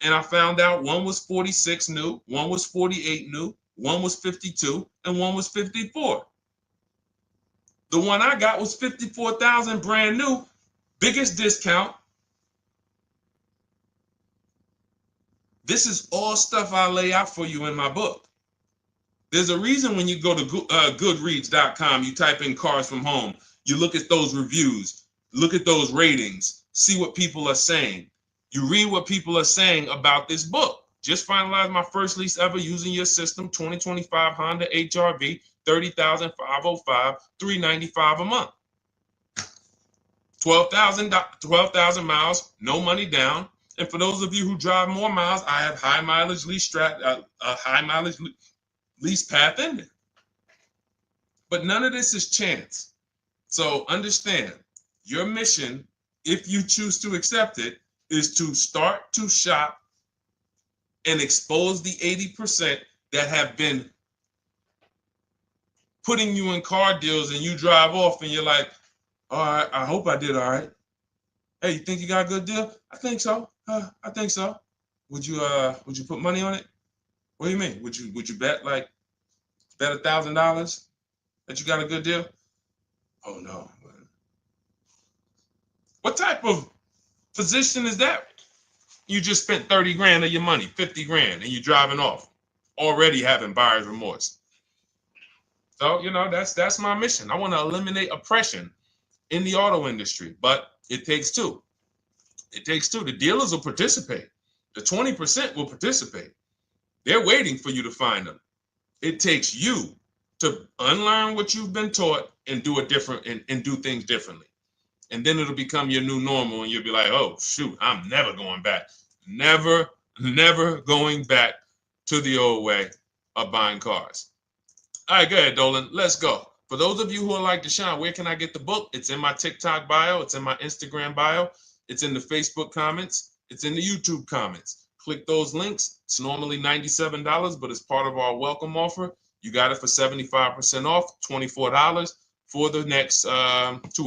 and I found out one was 46 new, one was 48 new, one was 52, and one was 54. The one I got was 54,000 brand new, biggest discount. This is all stuff I lay out for you in my book. There's a reason when you go to Goodreads.com, you type in cars from home, you look at those reviews, look at those ratings, see what people are saying. You read what people are saying about this book. Just finalized my first lease ever using your system, 2025 Honda HR-V, 30,505, $395 a month. 12,000 miles, no money down. And for those of you who drive more miles, I have high mileage lease lease path in there. But none of this is chance. So understand, your mission, if you choose to accept it, is to start to shop and expose the 80% that have been putting you in car deals, and you drive off and you're like, all right, I hope I did all right. Hey, you think you got a good deal? I think so. I think so. Would you put money on it? What do you mean? Would you bet $1,000 that you got a good deal? Oh no. What type of position is that? You just spent 30 grand of your money, 50 grand, and you're driving off, already having buyer's remorse. So, that's my mission. I want to eliminate oppression in the auto industry, but it takes two. It takes two. The dealers will participate. The 20% will participate. They're waiting for you to find them. It takes you to unlearn what you've been taught and do it different and do things differently. And then it'll become your new normal, and you'll be like, oh, shoot, I'm never going back. Never going back to the old way of buying cars. All right, go ahead, Dolan. Let's go. For those of you who are like Deshone, where can I get the book? It's in my TikTok bio. It's in my Instagram bio. It's in the Facebook comments. It's in the YouTube comments. Click those links. It's normally $97, but it's part of our welcome offer. You got it for 75% off, $24 for the next 2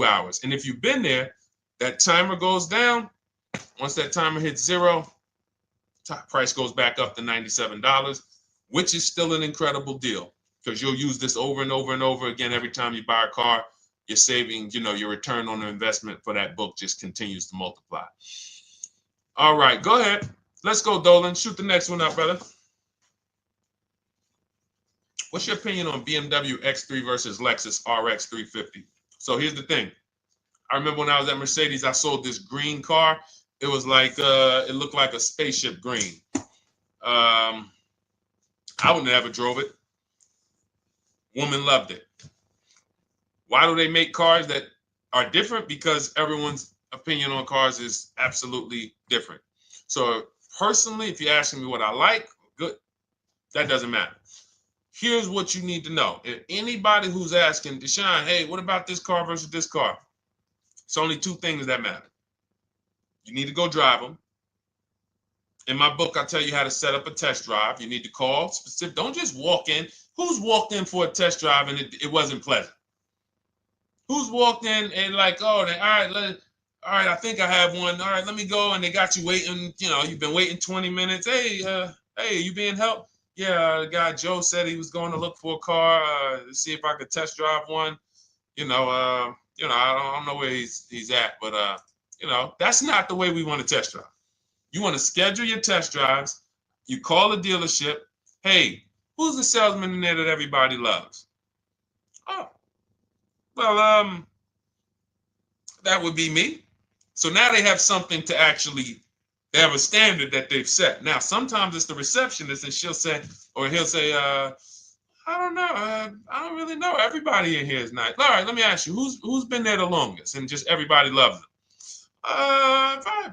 hours. And if you've been there, that timer goes down. Once that timer hits 0, top price goes back up to $97, which is still an incredible deal because you'll use this over and over and over again every time you buy a car. You're saving, your return on the investment for that book just continues to multiply. All right, go ahead. Let's go, Dolan. Shoot the next one up, brother. What's your opinion on BMW X3 versus Lexus RX 350? So here's the thing. I remember when I was at Mercedes, I sold this green car. It was like, it looked like a spaceship green. I would never drove it. Woman loved it. Why do they make cars that are different? Because everyone's opinion on cars is absolutely different. So personally, if you're asking me what I like, good, that doesn't matter. Here's what you need to know. If anybody who's asking, Deshone, hey, what about this car versus this car? It's only two things that matter. You need to go drive them. In my book, I tell you how to set up a test drive. You need to call specific. Don't just walk in. Who's walked in for a test drive and it wasn't pleasant? Who's walked in and like, oh, all right, I think I have one. All right, let me go. And they got you waiting. You've been waiting 20 minutes. Hey, you being helped? Yeah, the guy Joe said he was going to look for a car to see if I could test drive one. I don't know where he's at, but that's not the way we want to test drive. You want to schedule your test drives. You call the dealership. Hey, who's the salesman in there that everybody loves? Oh, well, that would be me. So now they have something to actually, they have a standard that they've set. Now, sometimes it's the receptionist and he'll say, I don't know. I don't really know. Everybody in here is nice. All right, let me ask you, who's been there the longest? And just everybody loves them.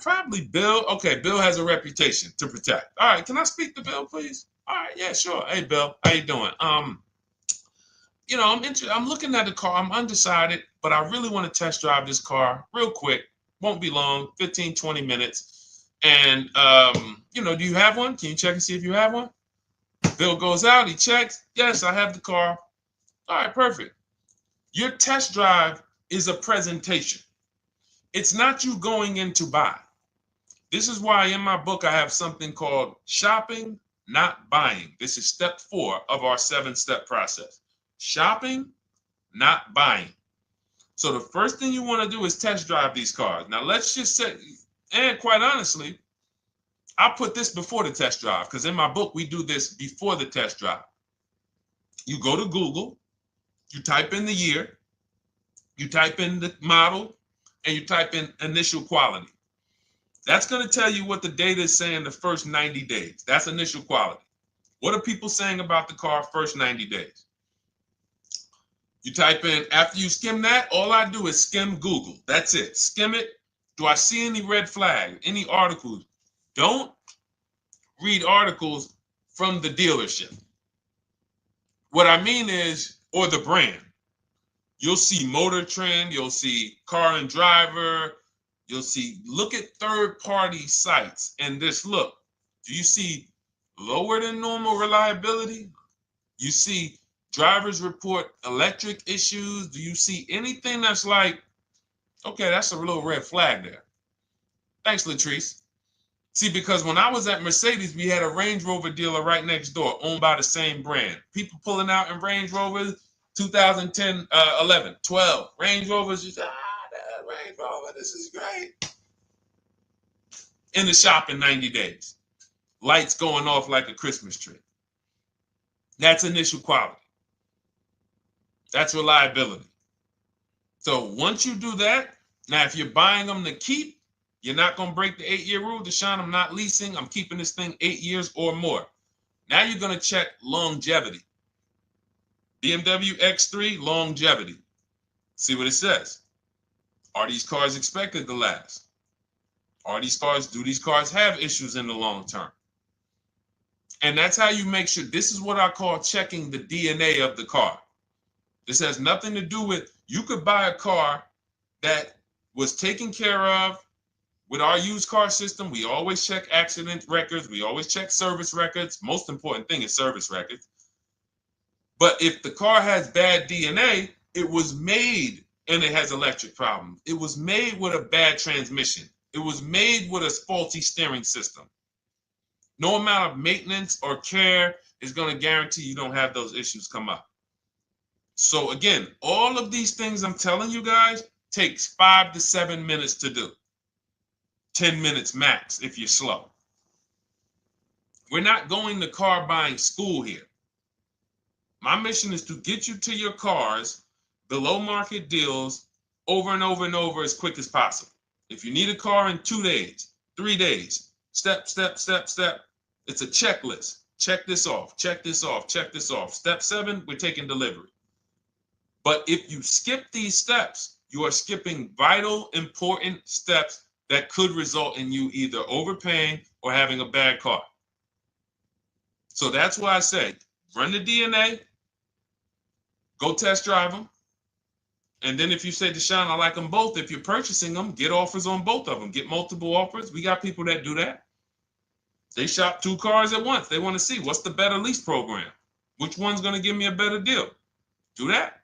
Probably Bill. Okay, Bill has a reputation to protect. All right, can I speak to Bill, please? All right, yeah, sure. Hey, Bill, how you doing? I'm looking at the car. I'm undecided, but I really want to test drive this car real quick. Won't be long, 15, 20 minutes. And do you have one? Can you check and see if you have one? Bill goes out, he checks. Yes, I have the car. All right, perfect. Your test drive is a presentation. It's not you going in to buy. This is why in my book I have something called shopping, not buying. This is step 4 of our 7-step process. Shopping, not buying. So the first thing you want to do is test drive these cars. Now let's just say, and quite honestly, I put this before the test drive because in my book we do this before the test drive. You go to Google, you type in the year, you type in the model, and you type in initial quality. That's going to tell you what the data is saying the first 90 days. That's initial quality. What are people saying about the car first 90 days? You type in, after you skim that, all I do is skim Google. That's it. Skim it. Do I see any red flags, any articles? Don't read articles from the dealership. What I mean is, or the brand. You'll see Motor Trend, you'll see Car and Driver, look at third-party sites and just look. Do you see lower than normal reliability? You see drivers report electric issues? Do you see anything that's like, okay, that's a little red flag there? Thanks, Latrice. See, because when I was at Mercedes, we had a Range Rover dealer right next door owned by the same brand. People pulling out in Range Rovers, 2010, 11, 12. Range Rovers, just, that Range Rover, this is great. In the shop in 90 days. Lights going off like a Christmas tree. That's initial quality. That's reliability. So once you do that, now if you're buying them to keep, you're not going to break the 8-year rule. Deshone, I'm not leasing. I'm keeping this thing 8 years or more. Now you're going to check longevity. BMW X3, longevity. See what it says. Are these cars expected to last? Do these cars have issues in the long term? And that's how you make sure. This is what I call checking the DNA of the car. This has nothing to do with, you could buy a car that was taken care of with our used car system. We always check accident records. We always check service records. Most important thing is service records. But if the car has bad DNA, it was made and it has electric problems. It was made with a bad transmission. It was made with a faulty steering system. No amount of maintenance or care is going to guarantee you don't have those issues come up. So again, all of these things I'm telling you guys takes 5 to 7 minutes to do. 10 minutes max if you're slow. We're not going to car buying school here. My mission is to get you to your cars below market deals over and over and over as quick as possible. If you need a car in 2 days, 3 days, step, step, step, step. It's a checklist. Check this off, check this off, check this off. Step 7, we're taking delivery. But if you skip these steps, you are skipping vital, important steps that could result in you either overpaying or having a bad car. So that's why I say, run the DNA, go test drive them. And then if you say, Deshone, I like them both, if you're purchasing them, get offers on both of them. Get multiple offers. We got people that do that. They shop 2 cars at once. They want to see what's the better lease program. Which one's going to give me a better deal? Do that.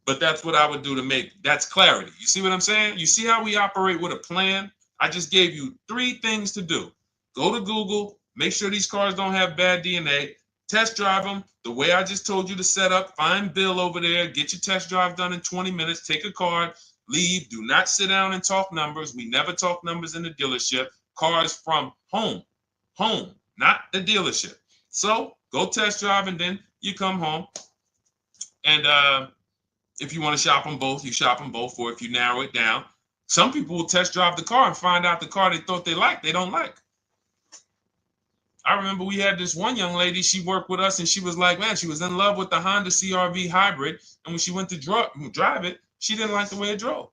But that's what I would do to make, that's clarity. You see what I'm saying? You see how we operate with a plan? I just gave you 3 things to do. Go to Google, make sure these cars don't have bad DNA, test drive them the way I just told you to set up, find Bill over there, get your test drive done in 20 minutes, take a card, leave, do not sit down and talk numbers. We never talk numbers in the dealership. Cars from home, not the dealership. So go test drive and then you come home. And if you want to shop them both, you shop them both. Or if you narrow it down, some people will test drive the car and find out the car they thought they liked, they don't like. I remember we had this one young lady, she worked with us and she was like, man, she was in love with the Honda CR-V hybrid. And when she went to drive it, she didn't like the way it drove.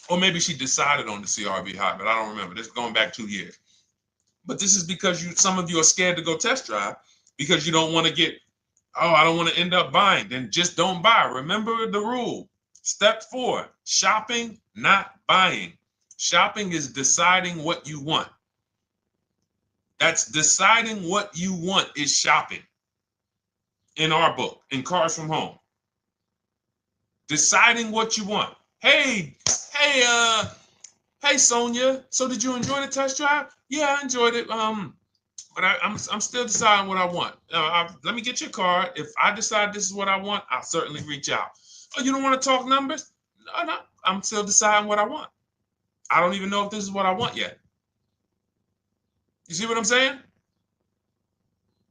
Or maybe she decided on the CR-V hybrid. I don't remember. This is going back 2 years. But this is because some of you are scared to go test drive because you don't want to get, oh, I don't want to end up buying. Then just don't buy. Remember the rule. Step 4, shopping, not buying. Shopping is deciding what you want. That's deciding what you want is shopping. In our book, in Cars from Home. Deciding what you want. Hey, Sonia. So did you enjoy the test drive? Yeah, I enjoyed it. But I'm still deciding what I want. Let me get your card. If I decide this is what I want, I'll certainly reach out. Oh, you don't want to talk numbers? No. I'm still deciding what I want. I don't even know if this is what I want yet. You see what I'm saying?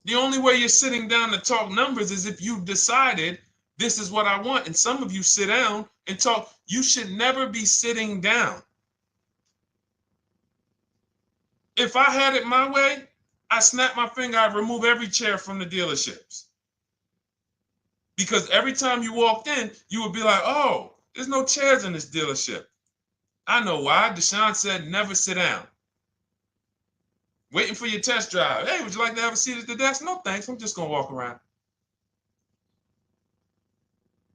The only way you're sitting down to talk numbers is if you've decided this is what I want. And some of you sit down and talk. You should never be sitting down. If I had it my way, I snap my finger, I'd remove every chair from the dealerships. Because every time you walked in, you would be like, oh, there's no chairs in this dealership. I know why. Deshone said never sit down. Waiting for your test drive. Hey, would you like to have a seat at the desk? No, thanks. I'm just going to walk around.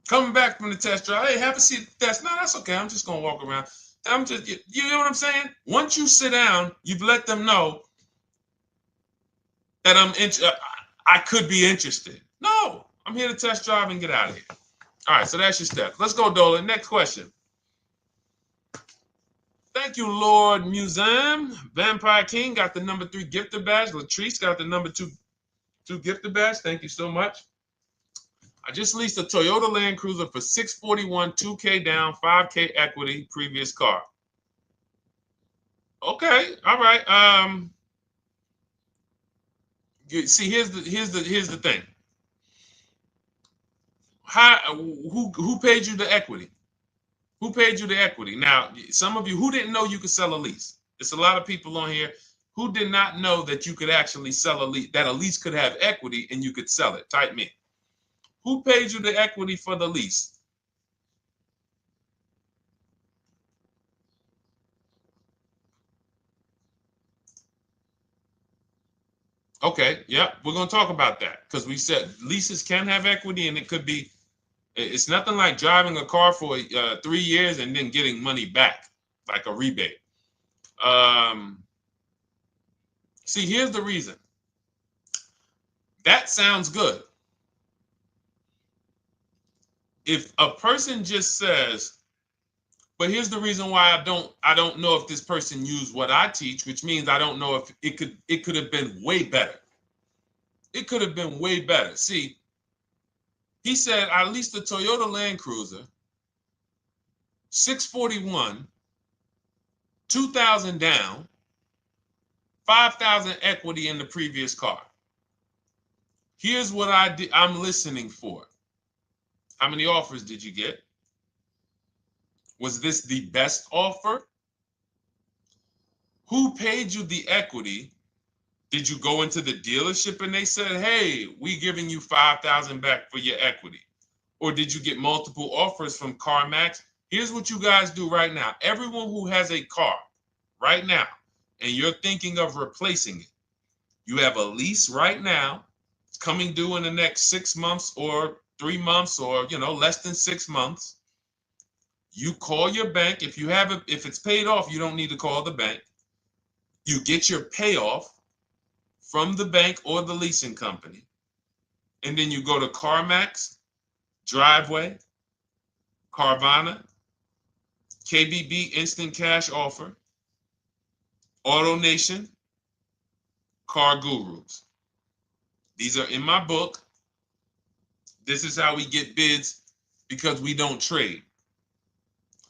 Coming back from the test drive. Hey, have a seat at the desk. No, that's okay. I'm just going to walk around. You know what I'm saying? Once you sit down, you've let them know that I could be interested. No, I'm here to test drive and get out of here. All right, so that's your steps. Let's go, Dolan. Next question. Thank you, Lord Museum. Vampire King got the number 3 gifter badge. Latrice got the number 2 gifter badge. Thank you so much. I just leased a Toyota Land Cruiser for $641, $2K down, $5K equity, previous car. Okay, all right. See, here's the thing. Who paid you the equity? Who paid you the equity? Now, some of you who didn't know you could sell a lease. There's a lot of people on here who did not know that you could actually sell a lease, that a lease could have equity and you could sell it. Type me. Who paid you the equity for the lease? Okay, yep, we're going to talk about that because we said leases can have equity and it could be, it's nothing like driving a car for 3 years and then getting money back, like a rebate. See, here's the reason. That sounds good. If a person just says, But here's the reason why I don't know if this person used what I teach, which means I don't know if it could have been way better. It could have been way better. See, he said I leased a Toyota Land Cruiser, 641, 2,000 down, 5,000 equity in the previous car. Here's what I'm listening for. How many offers did you get? Was this the best offer? Who paid you the equity? Did you go into the dealership and they said, hey, we giving you 5,000 back for your equity? Or did you get multiple offers from CarMax? Here's what you guys do right now. Everyone who has a car right now, and you're thinking of replacing it, you have a lease right now. It's coming due in the next 6 months or 3 months or, less than 6 months. You call your bank. If it's paid off, you don't need to call the bank. You get your payoff from the bank or the leasing company. And then you go to CarMax, Driveway, Carvana, KBB Instant Cash Offer, AutoNation, Car Gurus. These are in my book. This is how we get bids because we don't trade.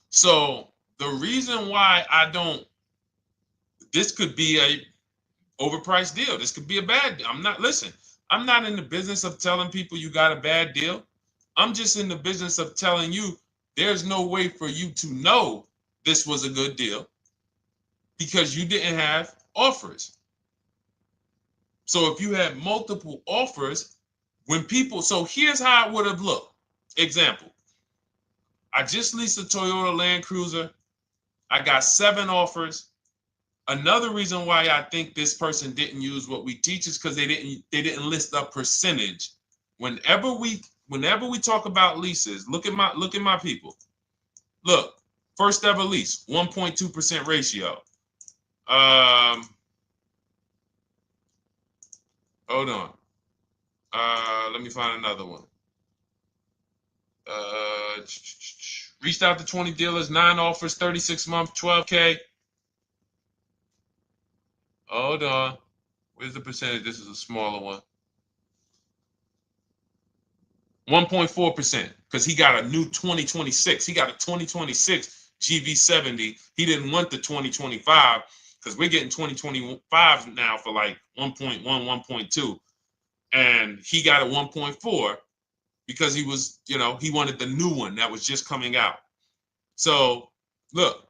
So the reason why this could be a overpriced deal. This could be a bad deal. I'm not in the business of telling people you got a bad deal. I'm just in the business of telling you there's no way for you to know this was a good deal because you didn't have offers. So if you had multiple offers, so here's how it would have looked. Example, I just leased a Toyota Land Cruiser. I got 7 offers. Another reason why I think this person didn't use what we teach is because they didn't list a percentage. Whenever we talk about leases, look at my people. Look, first ever lease, 1.2% ratio. Hold on. Let me find another one. Reached out to 20 dealers, 9 offers, 36 months, 12K. Hold on. Where's the percentage? This is a smaller one. 1.4%, because he got a new 2026. He got a 2026 GV70. He didn't want the 2025 because we're getting 2025 now for like 1.1, 1.2. And he got a 1.4 because he was, he wanted the new one that was just coming out. So look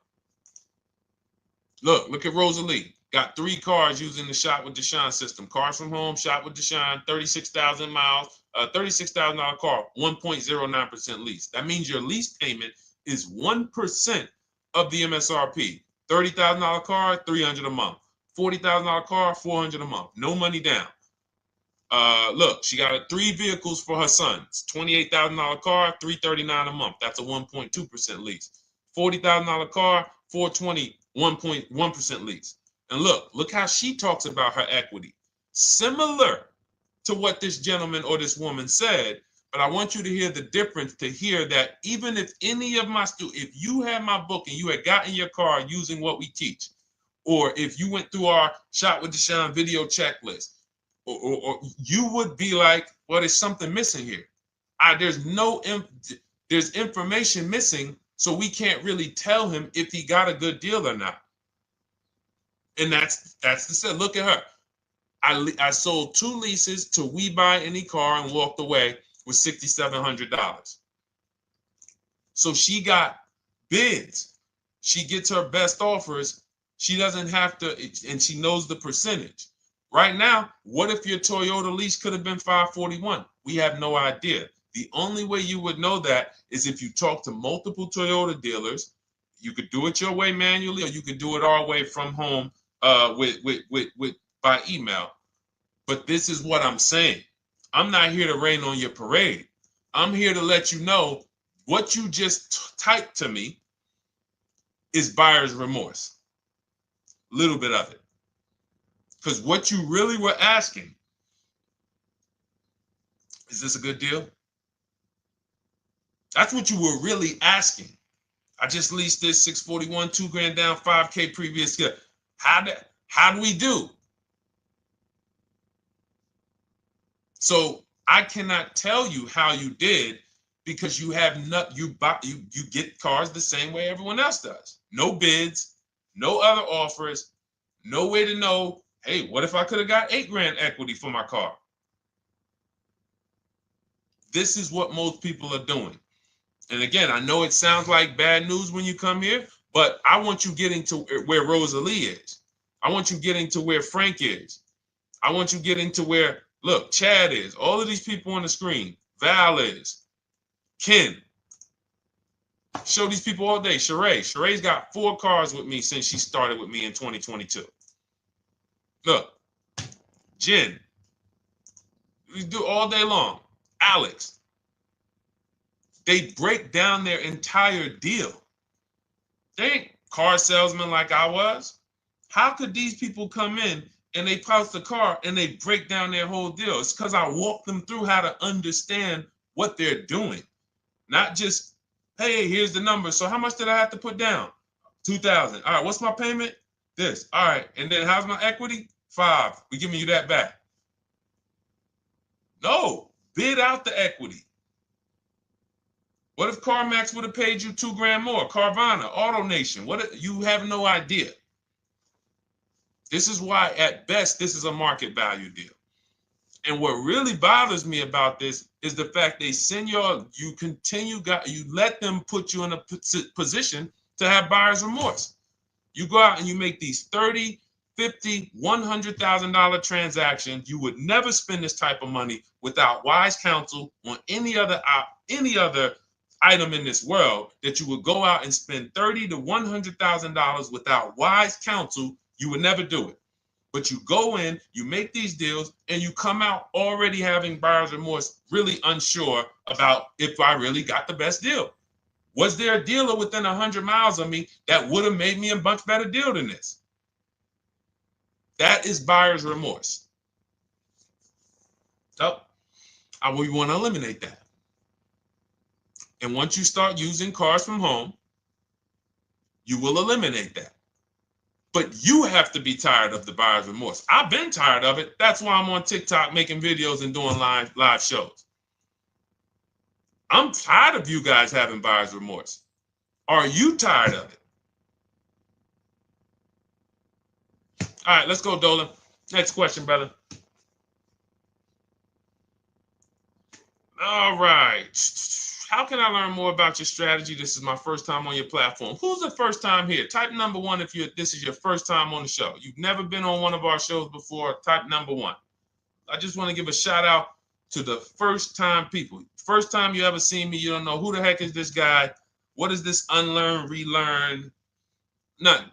at Rosalie. Got 3 cars using the Shop with Deshone system. Cars from home, Shop with Deshone, 36,000 miles, $36,000 car, 1.09% lease. That means your lease payment is 1% of the MSRP. $30,000 car, $300 a month. $40,000 car, $400 a month. No money down. Look, she got 3 vehicles for her sons. $28,000 car, $339 a month. That's a 1.2% lease. $40,000 car, $420, 1.1% lease. And look how she talks about her equity. Similar to what this gentleman or this woman said, but I want you to hear the difference, to hear that even if any of my students, if you had my book and you had gotten your car using what we teach, or if you went through our Shop with Deshone video checklist, or you would be like, well, there's something missing here. There's information missing, so we can't really tell him if he got a good deal or not. And that's the set. Look at her. I sold 2 leases to We Buy Any Car and walked away with $6,700. So she got bids. She gets her best offers. She doesn't have to, and she knows the percentage. Right now, what if your Toyota lease could have been $541? We have no idea. The only way you would know that is if you talk to multiple Toyota dealers. You could do it your way manually, or you could do it our way from home with by email. But this is what I'm saying. I'm not here to rain on your parade. I'm here to let you know what you just typed to me is buyer's remorse. A little bit of it. Because what you really were asking, is this a good deal? That's what you were really asking. I just leased this 641, 2 grand down, 5K previous year. How do we do? So I cannot tell you how you did because you have not you get cars the same way everyone else does. No bids, no other offers, no way to know, hey, what if I could have got 8 grand equity for my car? This is what most people are doing. And again, I know it sounds like bad news when you come here, but I want you getting to where Rosalie is. I want you getting to where Frank is. I want you getting to where, look, Chad is. All of these people on the screen. Val is. Ken. Show these people all day. Sheree. Sheree's got 4 cars with me since she started with me in 2022. Look. Jen. We do all day long. Alex. They break down their entire deal. They ain't car salesmen like I was. How could these people come in and they post the car and they break down their whole deal? It's because I walk them through how to understand what they're doing. Not just, hey, here's the number. So how much did I have to put down? 2,000. All right, what's my payment? This. All right, and then how's my equity? 5. We're giving you that back. No, bid out the equity. What if CarMax would have paid you 2 grand more? Carvana, AutoNation, you have no idea. This is why, at best, this is a market value deal. And what really bothers me about this is the fact they send you let them put you in a position to have buyer's remorse. You go out and you make these $30,000, $50,000, $100,000 transactions. You would never spend this type of money without wise counsel on any other item in this world, that you would go out and spend $30,000 to $100,000 without wise counsel. You would never do it. But you go in, you make these deals, and you come out already having buyer's remorse, really unsure about if I really got the best deal. Was there a dealer within 100 miles of me that would have made me a much better deal than this? That is buyer's remorse. So we want to eliminate that. And once you start using cars from home, you will eliminate that. But you have to be tired of the buyer's remorse. I've been tired of it. That's why I'm on TikTok making videos and doing live shows. I'm tired of you guys having buyer's remorse. Are you tired of it? All right, let's go, Dolan. Next question, brother. All right. How can I learn more about your strategy? This is my first time on your platform. Who's the first time here? Type number 1 if this is your first time on the show. You've never been on one of our shows before. Type number 1. I just want to give a shout out to the first time people. First time you ever seen me, you don't know who the heck is this guy? What is this unlearn, relearn? Nothing.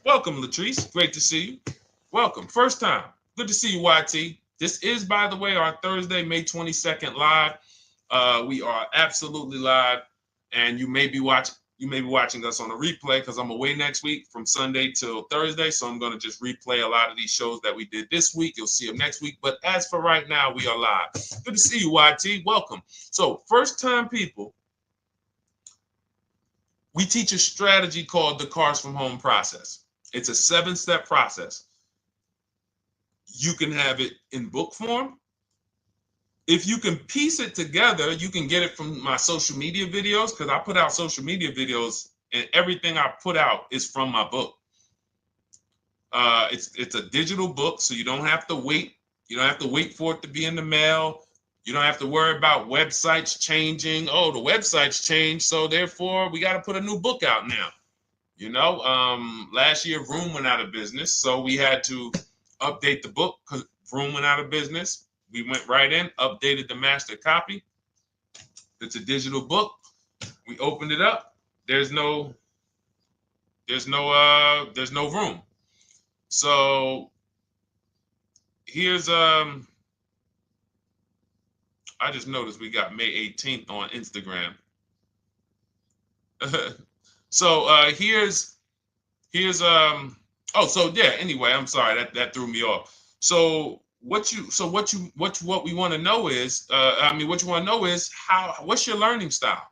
Welcome, Latrice. Great to see you. Welcome. First time. Good to see you, YT. This is, by the way, our Thursday, May 22nd live. We are absolutely live, and you may be watching us on a replay because I'm away next week from Sunday till Thursday, so I'm going to just replay a lot of these shows that we did this week. You'll see them next week, but as for right now, we are live. Good to see you, YT. Welcome. So, first-time people, we teach a strategy called the Cars from Home process. It's a 7-step process. You can have it in book form. If you can piece it together, you can get it from my social media videos, because I put out social media videos and everything I put out is from my book. It's a digital book, so you don't have to wait. You don't have to wait for it to be in the mail. You don't have to worry about websites changing. Oh, the website's changed, so therefore we got to put a new book out now. You know, last year Vroom went out of business, so we had to update the book because Vroom went out of business. We went right in, updated the master copy. It's a digital book. We opened it up. There's no room. So here's I just noticed we got May 18th on Instagram. So here's anyway, I'm sorry, that threw me off. So what we want to know is, what's your learning style?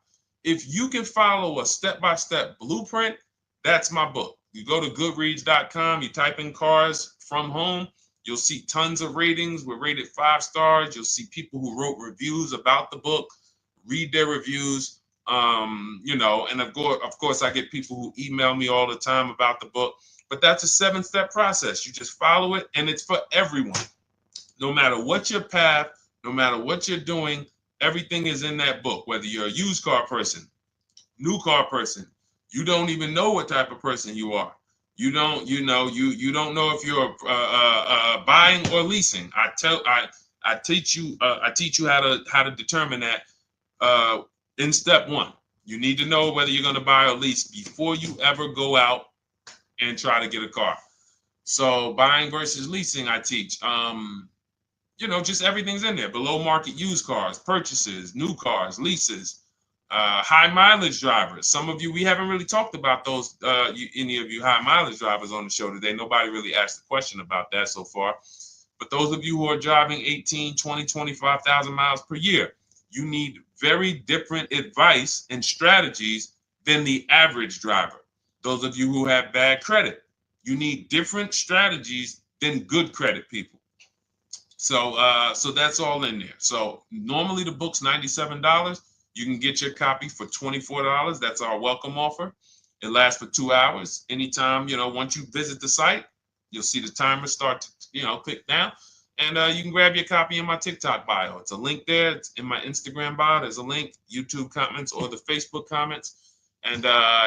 If you can follow a step-by-step blueprint, that's my book. You go to goodreads.com, you type in cars from home, you'll see tons of ratings. We're rated 5 stars. You'll see people who wrote reviews about the book, read their reviews. And of course, I get people who email me all the time about the book. But that's a 7-step process. You just follow it, and it's for everyone. No matter what your path, no matter what you're doing, everything is in that book. Whether you're a used car person, new car person, you don't even know what type of person you are. You don't know if you're buying or leasing. I teach you how to determine that in step 1. You need to know whether you're going to buy or lease before you ever go out and try to get a car. So buying versus leasing, I teach. Just everything's in there. Below market used cars, purchases, new cars, leases, high mileage drivers. Some of you, we haven't really talked about those, any of you high mileage drivers on the show today. Nobody really asked a question about that so far. But those of you who are driving 18, 20, 25,000 miles per year, you need very different advice and strategies than the average driver. Those of you who have bad credit, you need different strategies than good credit people. So that's all in there. So normally the book's $97. You can get your copy for $24. That's our welcome offer. It lasts for 2 hours. Anytime, once you visit the site, you'll see the timer start to, click down. And you can grab your copy in my TikTok bio. It's a link there. It's in my Instagram bio. There's a link, YouTube comments or the Facebook comments. And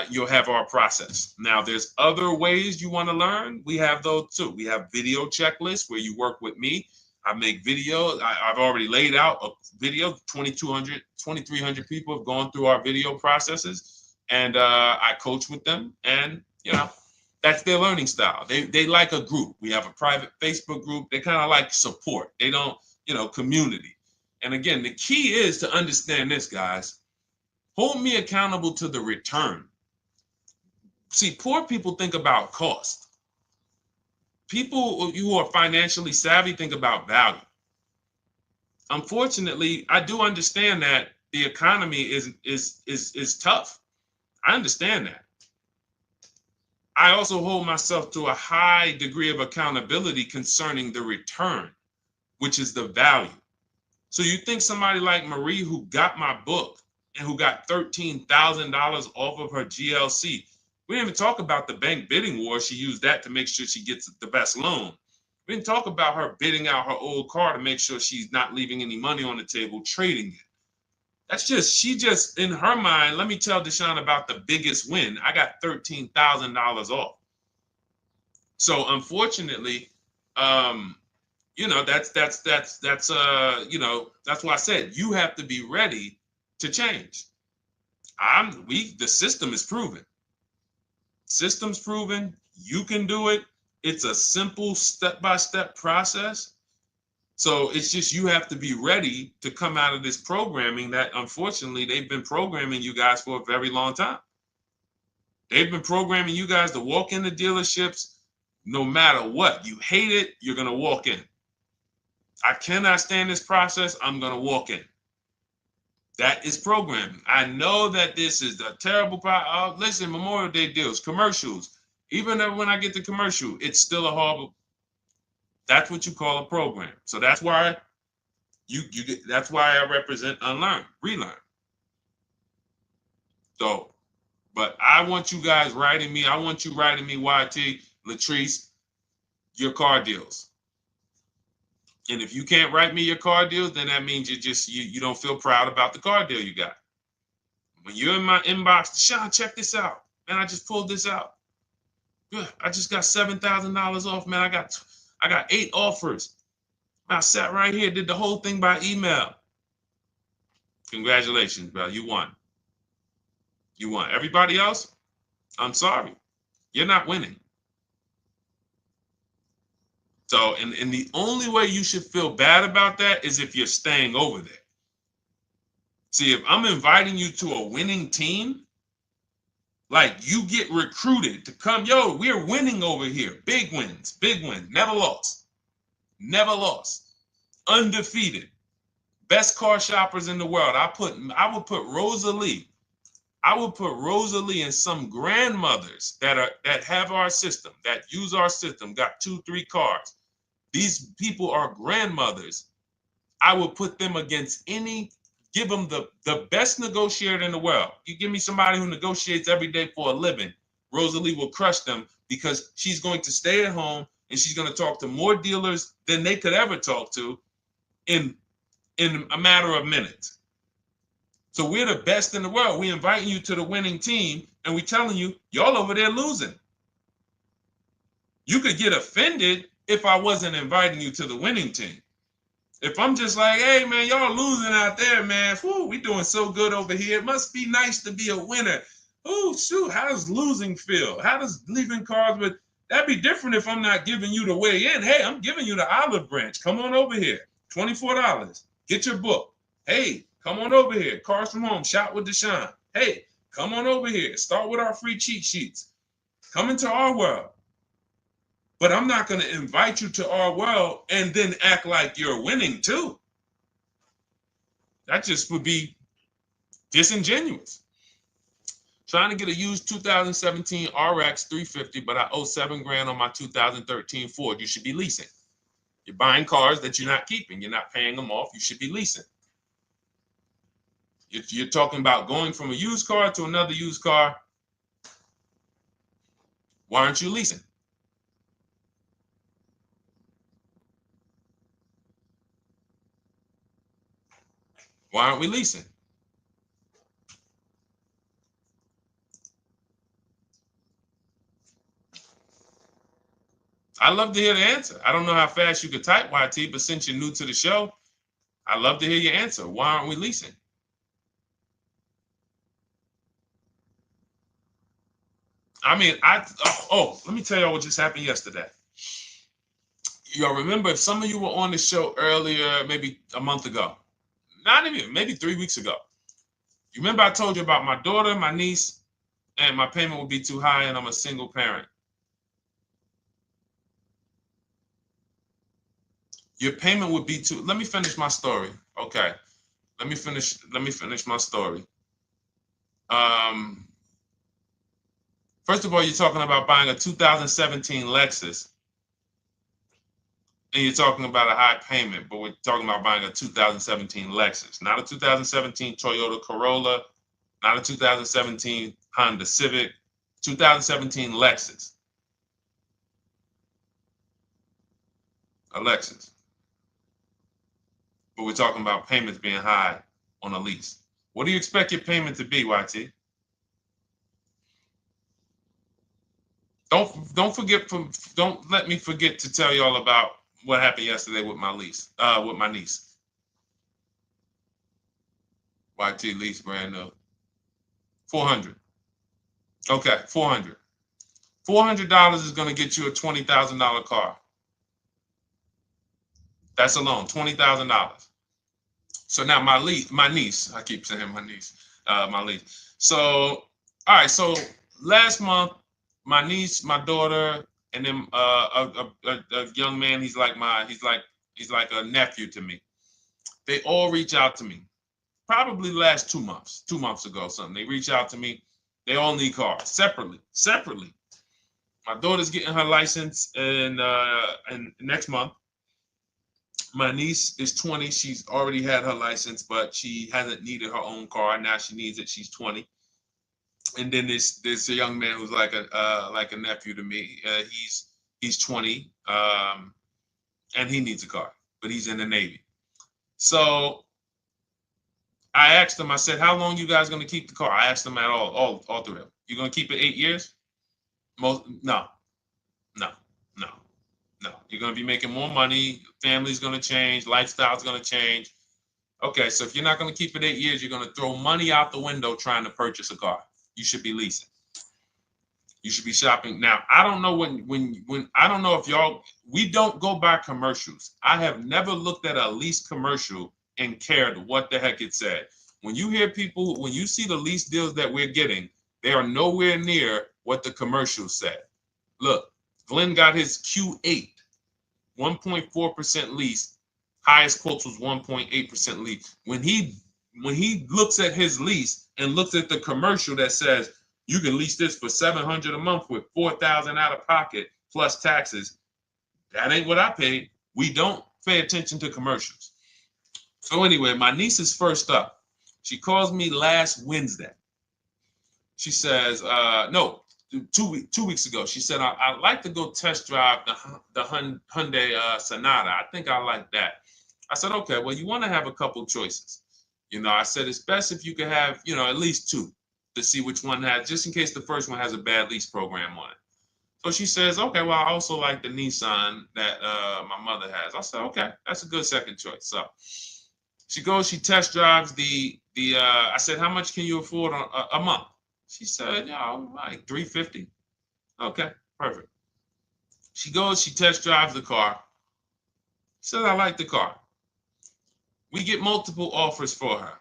you'll have our process. Now, there's other ways you want to learn. We have those too. We have video checklists where you work with me. I make videos. I've already laid out a video. 2,300 people have gone through our video processes, and I coach with them. And that's their learning style. They like a group. We have a private Facebook group. They kind of like support. They don't, community. And again, the key is to understand this, guys. Hold me accountable to the return. See, poor people think about cost. People who are financially savvy think about value. Unfortunately, I do understand that the economy is tough. I understand that. I also hold myself to a high degree of accountability concerning the return, which is the value. So you think somebody like Marie, who got my book and who got $13,000 off of her GLC, we didn't even talk about the bank bidding war. She used that to make sure she gets the best loan. We didn't talk about her bidding out her old car to make sure she's not leaving any money on the table, trading it. She just, in her mind, let me tell Deshone about the biggest win. I got $13,000 off. So unfortunately, that's why I said you have to be ready to change. The system is proven. System's proven. You can do it. It's a simple step-by-step process. So it's just you have to be ready to come out of this programming that unfortunately they've been programming you guys for a very long time. They've been programming you guys to walk into dealerships no matter what. You hate it, you're going to walk in. I cannot stand this process, I'm going to walk in. That is programming. I know that this is a terrible part. Listen, Memorial Day deals, commercials. Even when I get the commercial, it's still a horrible. That's what you call a program. So that's why that's why I represent unlearn, relearn. So, but I want you guys writing me. I want you writing me, YT, Latrice, your car deals. And if you can't write me your car deals, then that means you don't feel proud about the car deal you got. When you're in my inbox, Deshone, check this out. Man, I just pulled this out. Good. I just got $7,000 off, man. I got 8 offers. I sat right here, did the whole thing by email. Congratulations, bro. You won. You won. Everybody else, I'm sorry. You're not winning. So, and the only way you should feel bad about that is if you're staying over there. See, if I'm inviting you to a winning team, like you get recruited to come, yo, we're winning over here. Big wins, never lost. Never lost. Undefeated. Best car shoppers in the world. I would put Rosalie I will put Rosalie and some grandmothers that have our system, that use our system, got 2-3 cars. These people are grandmothers. I will put them against any, give them the best negotiator in the world. You give me somebody who negotiates every day for a living, Rosalie will crush them, because she's going to stay at home and she's going to talk to more dealers than they could ever talk to in a matter of minutes. So we're the best in the world. We inviting you to the winning team, and we telling you, y'all over there losing. You could get offended if I wasn't inviting you to the winning team. If I'm just like, hey, man, y'all losing out there, man. Whew, we doing so good over here. It must be nice to be a winner. Oh, shoot, how does losing feel? How does leaving cars with... That'd be different if I'm not giving you the way in. Hey, I'm giving you the olive branch. Come on over here. $24. Get your book. Hey, come on over here. Cars from Home. Shop with Deshone. Hey, come on over here. Start with our free cheat sheets. Come into our world. But I'm not going to invite you to our world and then act like you're winning too. That just would be disingenuous. Trying to get a used 2017 RX 350, but I owe $7,000 on my 2013 Ford. You should be leasing. You're buying cars that you're not keeping. You're not paying them off. You should be leasing. You're talking about going from a used car to another used car. Why aren't you leasing? Why aren't we leasing? I'd love to hear the answer. I don't know how fast you could type, YT, but since you're new to the show, I'd love to hear your answer. Why aren't we leasing? I mean, let me tell y'all what just happened yesterday. Y'all remember, if some of you were on the show earlier, maybe a month ago, not even, maybe 3 weeks ago. You remember I told you about my daughter, my niece, and my payment would be too high, and I'm a single parent. Your payment would be too... Let me finish my story. Okay. Let me finish my story. First of all, you're talking about buying a 2017 Lexus, and you're talking about a high payment, but we're talking about buying a 2017 Lexus, not a 2017 Toyota Corolla, not a 2017 Honda Civic, 2017 Lexus. A Lexus. But we're talking about payments being high on a lease. What do you expect your payment to be, YT? Don't let me forget to tell y'all about what happened yesterday with my niece. YT lease brand new. $400. Okay, $400. $400 is going to get you a $20,000 car. That's alone, $20,000. So now my niece, I keep saying my niece, my lease. So, all right, so last month, my niece, my daughter, and then a young man, he's like a nephew to me. They all reach out to me. Probably last 2 months, 2 months ago, something. They reach out to me. They all need cars separately. My daughter's getting her license in next month. My niece is 20. She's already had her license, but she hasn't needed her own car. Now she needs it. She's 20. And then there's a young man who's like a nephew to me. He's 20, and he needs a car, but he's in the Navy. So I asked him. I said, "How long you guys gonna keep the car?" I asked them at all three of them. You gonna keep it 8 years? No. You're gonna be making more money. Family's gonna change. Lifestyle's gonna change. Okay, so if you're not gonna keep it 8 years, you're gonna throw money out the window trying to purchase a car. You should be leasing. You should be shopping. Now, I don't know when I don't know if we don't go by commercials. I have never looked at a lease commercial and cared what the heck it said. When you hear people, when you see the lease deals that we're getting, they are nowhere near what the commercial said. Look, Glenn got his Q8, 1.4% lease. Highest quotes was 1.8% lease. When he when he looks at his lease and looks at the commercial that says you can lease this for $700 a month with $4,000 out of pocket plus taxes, that ain't what I paid. We don't pay attention to commercials. So anyway, my niece is first up. She calls me last Wednesday. She says, no, 2 weeks ago. She said, I'd like to go test drive the Hyundai Sonata. I think I like that. I said, okay, well, you want to have a couple choices. I said, it's best if you could have, at least two to see which one has, just in case the first one has a bad lease program on it. So she says, okay, well, I also like the Nissan that my mother has. I said, okay, that's a good second choice. So she goes, she test drives I said, how much can you afford a month? She said, like $350. Okay, perfect. She goes, she test drives the car. Says, I like the car. We get multiple offers for her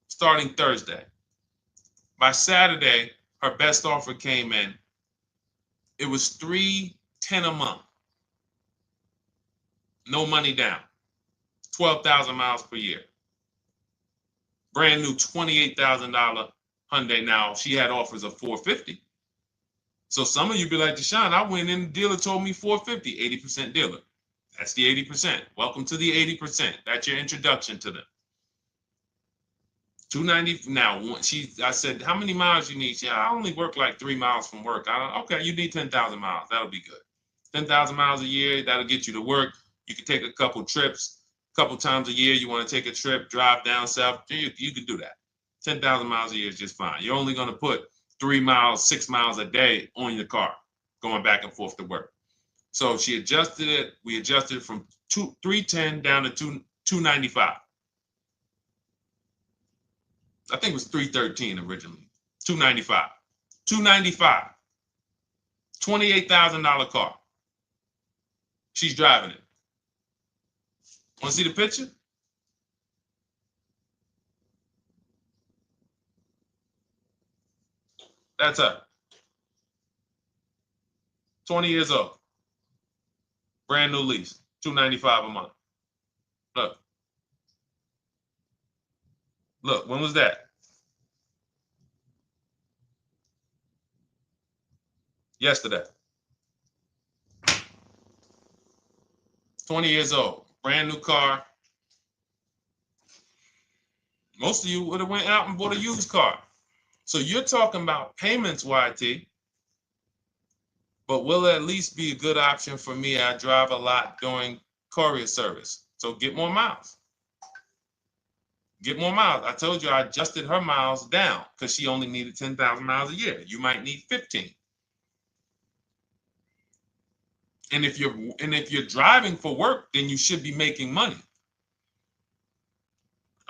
starting Thursday. By Saturday, her best offer came in. It was $310 a month. No money down. 12,000 miles per year. Brand new $28,000 Hyundai. Now, she had offers of $450. So some of you be like, Deshone, I went in, the dealer told me $450, 80% dealer. That's the 80%. Welcome to the 80%. That's your introduction to them. $290. Now, I said, how many miles you need? Yeah, I only work like 3 miles from work. Okay, you need 10,000 miles. That'll be good. 10,000 miles a year, that'll get you to work. You can take a couple trips, a couple times a year. You want to take a trip, drive down south. You can do that. 10,000 miles a year is just fine. You're only going to put 3 miles, 6 miles a day on your car, going back and forth to work. So she adjusted it. We adjusted it from 310 down to 295. I think it was 313 originally. 295. 295. $28,000 car. She's driving it. Want to see the picture? That's her. 20 years old. Brand new lease. $295 a month. Look. Look, when was that? Yesterday. 20 years old. Brand new car. Most of you would have went out and bought a used car. So you're talking about payments, YT. But will it at least be a good option for me? I drive a lot during courier service. So get more miles. Get more miles. I told you I adjusted her miles down because she only needed 10,000 miles a year. You might need 15. And if you're driving for work, then you should be making money.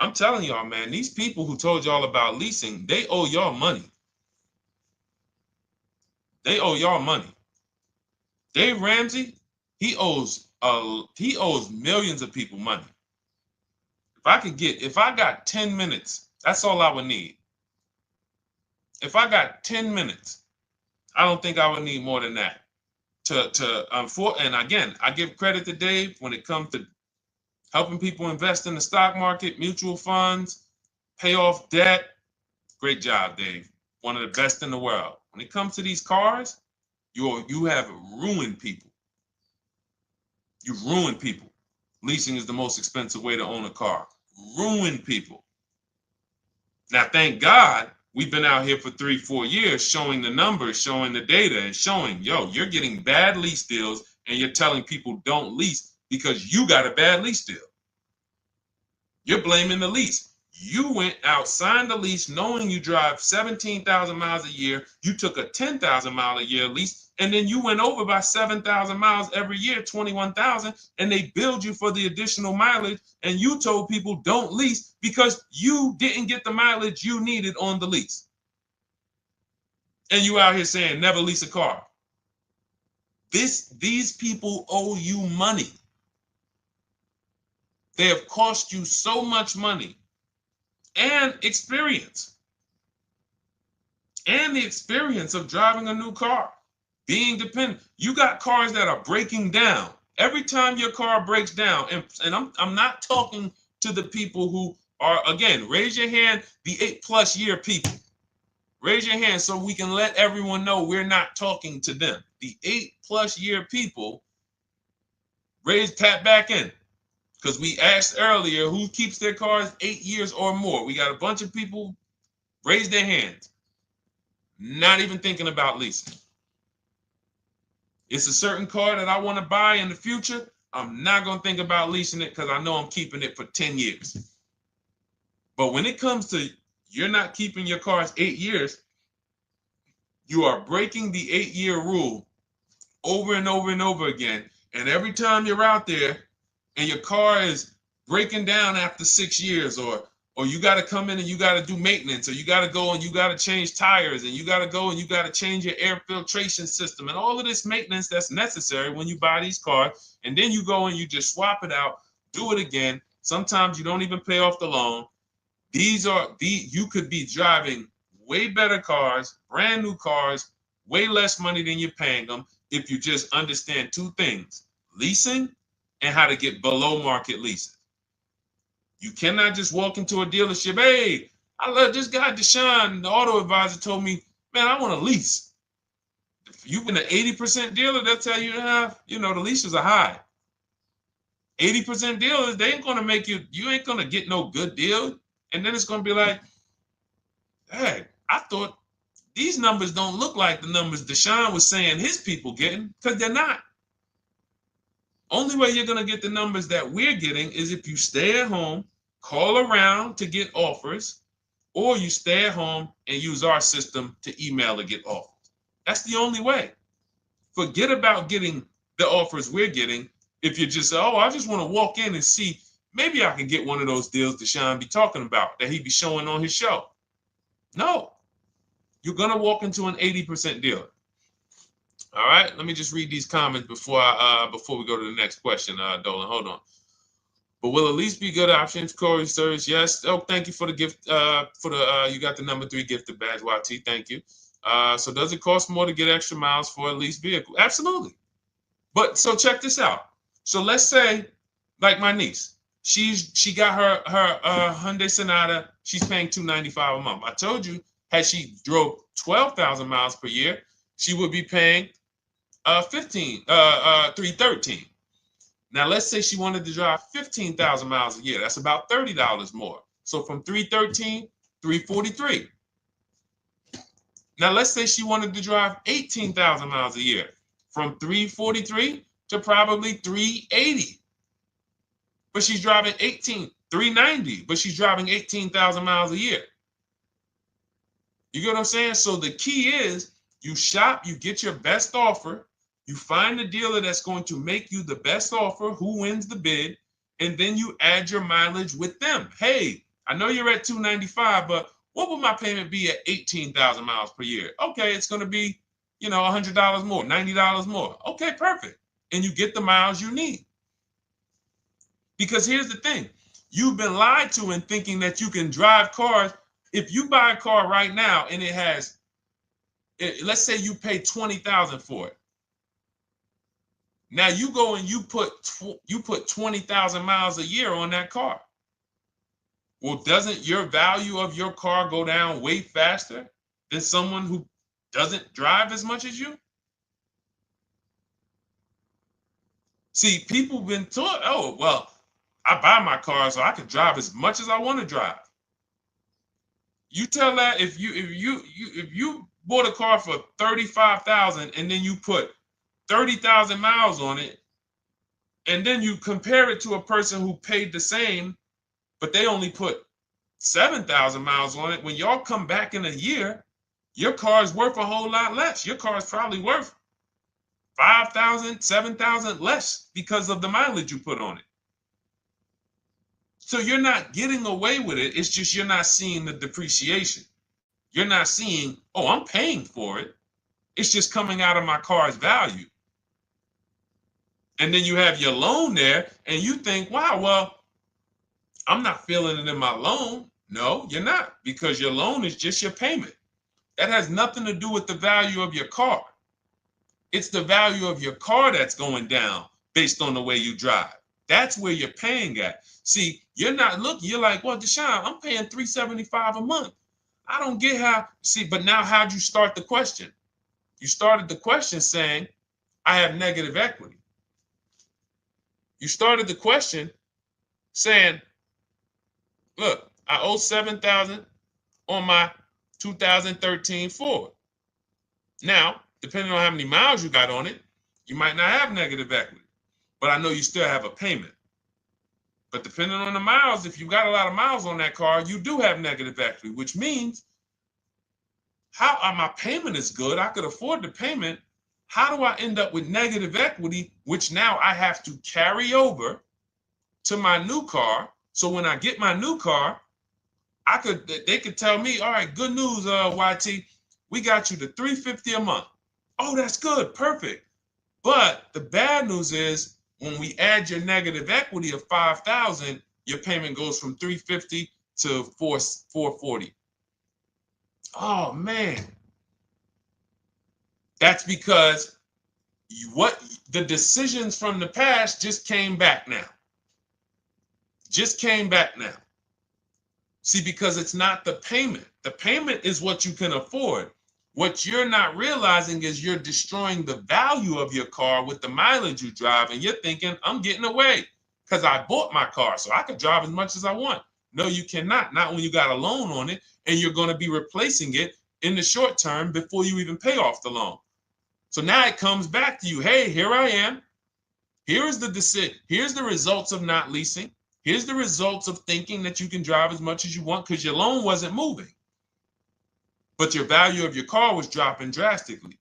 I'm telling y'all, man, these people who told y'all about leasing, they owe y'all money. They owe y'all money. Dave Ramsey, he owes millions of people money. If I got 10 minutes, that's all I would need. If I got 10 minutes, I don't think I would need more than that. And again, I give credit to Dave when it comes to helping people invest in the stock market, mutual funds, pay off debt. Great job, Dave. One of the best in the world. When it comes to these cars, you have ruined people. You've ruined people. Leasing is the most expensive way to own a car. Ruined people. Now, thank God, we've been out here for 3-4 years showing the numbers, showing the data, and showing, you're getting bad lease deals, and you're telling people don't lease because you got a bad lease deal. You're blaming the lease. You went out, signed the lease, knowing you drive 17,000 miles a year. You took a 10,000 mile a year lease, and then you went over by 7,000 miles every year, 21,000, and they billed you for the additional mileage, and you told people don't lease because you didn't get the mileage you needed on the lease. And you out here saying never lease a car. These people owe you money. They have cost you so much money and experience. And the experience of driving a new car, being dependent. You got cars that are breaking down. Every time your car breaks down, and I'm not talking to the people who Or again, raise your hand, the 8+ year people. Raise your hand so we can let everyone know we're not talking to them. The 8+ year people, tap back in. Because we asked earlier who keeps their cars 8 years or more. We got a bunch of people raise their hands. Not even thinking about leasing. It's a certain car that I want to buy in the future. I'm not going to think about leasing it because I know I'm keeping it for 10 years. But when it comes to you're not keeping your cars 8 years, you are breaking the 8-year rule over and over and over again. And every time you're out there and your car is breaking down after 6 years, or you got to come in and you got to do maintenance, or you got to go and you got to change tires, and you got to go and you got to change your air filtration system, and all of this maintenance that's necessary when you buy these cars, and then you go and you just swap it out, do it again. Sometimes you don't even pay off the loan. You could be driving way better cars, brand new cars, way less money than you're paying them if you just understand 2 things: leasing and how to get below market leases. You cannot just walk into a dealership. Hey, I love this guy, Deshone, the auto advisor, told me, man, I want a lease. If you've been an 80% dealer, they'll tell you, the leases are high. 80% dealers, they ain't going to make you ain't going to get no good deal. And then it's going to be like, hey, I thought these numbers don't look like the numbers Deshone was saying his people getting, because they're not. Only way you're going to get the numbers that we're getting is if you stay at home, call around to get offers, or you stay at home and use our system to email to get offers. That's the only way. Forget about getting the offers we're getting. If you just say, oh, I just want to walk in and see, maybe I can get one of those deals Deshone be talking about that he be showing on his show. No, you're going to walk into an 80% dealer. All right, let me just read these comments before we go to the next question, Dolan. Hold on. But will at least be good options, Corey Sturge? Yes. Oh, thank you for the gift. You got the number 3 gifted badge, YT. Thank you. So does it cost more to get extra miles for a leased vehicle? Absolutely. But so check this out. So let's say, like my niece, she got her Hyundai Sonata. She's paying $295 a month. I told you, had she drove 12,000 miles per year, she would be paying $313. Now let's say she wanted to drive 15,000 miles a year. That's about $30 more. So from $313, $343. Now let's say she wanted to drive 18,000 miles a year. From $343 to probably $380. But she's driving $390, but she's driving 18,000 miles a year. You get what I'm saying? So the key is you shop, you get your best offer, you find the dealer that's going to make you the best offer, who wins the bid, and then you add your mileage with them. Hey, I know you're at $295, but what would my payment be at 18,000 miles per year? Okay, it's going to be, $100 more, $90 more. Okay, perfect. And you get the miles you need. Because here's the thing. You've been lied to in thinking that you can drive cars. If you buy a car right now and it has, let's say you pay $20,000 for it. Now you go and you put 20,000 miles a year on that car. Well, doesn't your value of your car go down way faster than someone who doesn't drive as much as you? See, people have been taught, oh, well, I buy my car so I can drive as much as I want to drive. You tell that if you bought a car for $35,000 and then you put 30,000 miles on it, and then you compare it to a person who paid the same, but they only put 7,000 miles on it. When y'all come back in a year, your car is worth a whole lot less. Your car is probably worth 5,000, 7,000 less because of the mileage you put on it. So you're not getting away with it. It's just you're not seeing the depreciation. You're not seeing, oh, I'm paying for it. It's just coming out of my car's value. And then you have your loan there and you think, wow, well, I'm not feeling it in my loan. No, you're not, because your loan is just your payment. That has nothing to do with the value of your car. It's the value of your car that's going down based on the way you drive. That's where you're paying at. See, you're not looking, you're like, well, Deshone, I'm paying $375 a month. I don't get how, see, but now how'd you start the question? You started the question saying, I have negative equity. You started the question saying, look, I owe $7,000 on my 2013 Ford. Now, depending on how many miles you got on it, you might not have negative equity, but I know you still have a payment. But depending on the miles, if you got a lot of miles on that car, you do have negative equity, which means my payment is good. I could afford the payment. How do I end up with negative equity, which now I have to carry over to my new car? So when I get my new car, they could tell me, all right, good news, YT, we got you to $350 a month. Oh, that's good, perfect. But the bad news is when we add your negative equity of $5,000, your payment goes from $350 to $440. Oh man, that's because the decisions from the past just came back now. Just came back now. See, because it's not the payment. The payment is what you can afford. What you're not realizing is you're destroying the value of your car with the mileage you drive, and you're thinking, I'm getting away because I bought my car so I could drive as much as I want. No, you cannot. Not when you got a loan on it, and you're going to be replacing it in the short term before you even pay off the loan. So now it comes back to you. Hey, here I am. Here's the decision. Here's the results of not leasing. Here's the results of thinking that you can drive as much as you want because your loan wasn't moving. But your value of your car was dropping drastically.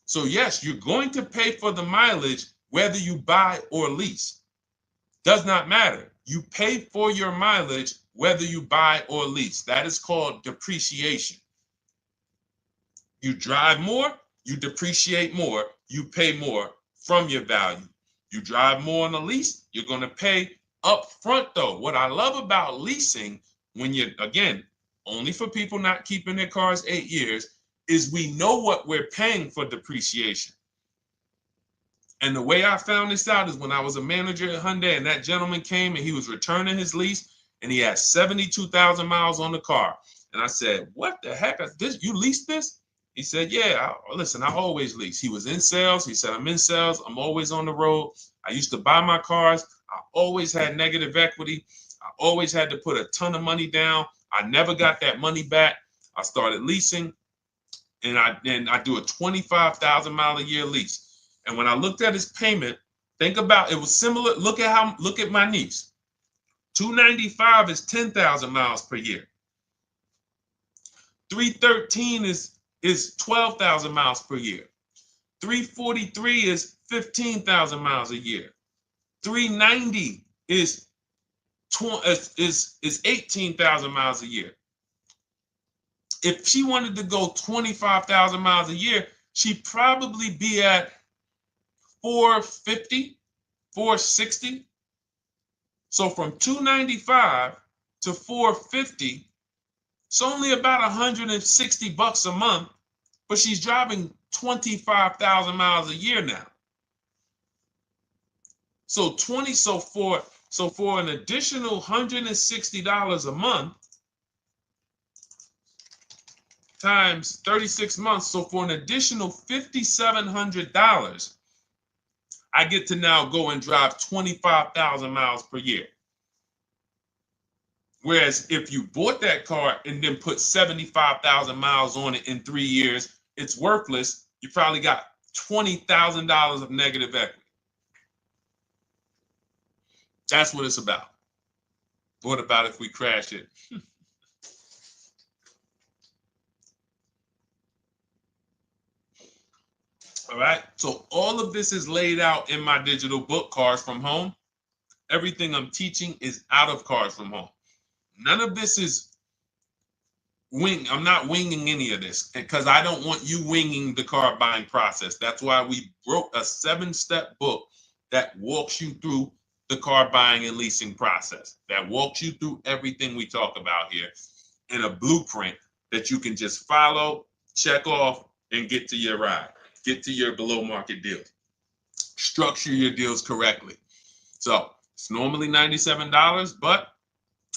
So yes, you're going to pay for the mileage whether you buy or lease. Does not matter. You pay for your mileage whether you buy or lease. That is called depreciation. You drive more, you depreciate more, you pay more from your value. You drive more on a lease, you're going to pay up front though. What I love about leasing, when you're, again, only for people not keeping their cars 8 years, is we know what we're paying for depreciation. And the way I found this out is when I was a manager at Hyundai and that gentleman came and he was returning his lease and he had 72,000 miles on the car. And I said, what the heck is this? You leased this? He said, yeah, listen, I always lease. He was in sales. He said, I'm in sales. I'm always on the road. I used to buy my cars. I always had negative equity. I always had to put a ton of money down. I never got that money back. I started leasing, and I do a 25,000 mile a year lease. And when I looked at his payment, think about it was similar. Look at my niece. 295 is 10,000 miles per year. 313 is 12,000 miles per year. 343 is 15,000 miles a year. 390 is 18,000 miles a year. If she wanted to go 25,000 miles a year, she'd probably be at 450, 460. So from 295 to 450, it's only about 160 bucks a month, but she's driving 25,000 miles a year now. So for an additional $160 a month times 36 months, so for an additional $5,700, I get to now go and drive 25,000 miles per year. Whereas if you bought that car and then put 75,000 miles on it in 3 years, it's worthless. You probably got $20,000 of negative equity. That's what it's about. What about if we crash it? All right. So all of this is laid out in my digital book, Cars from Home. Everything I'm teaching is out of Cars from Home. None of this is I'm not winging any of this because I don't want you winging the car buying process. That's why we wrote a 7-step book that walks you through the car buying and leasing process, that walks you through everything we talk about here in a blueprint that you can just follow, check off, and get to your ride, get to your below market deal. Structure your deals correctly. So it's normally $97, but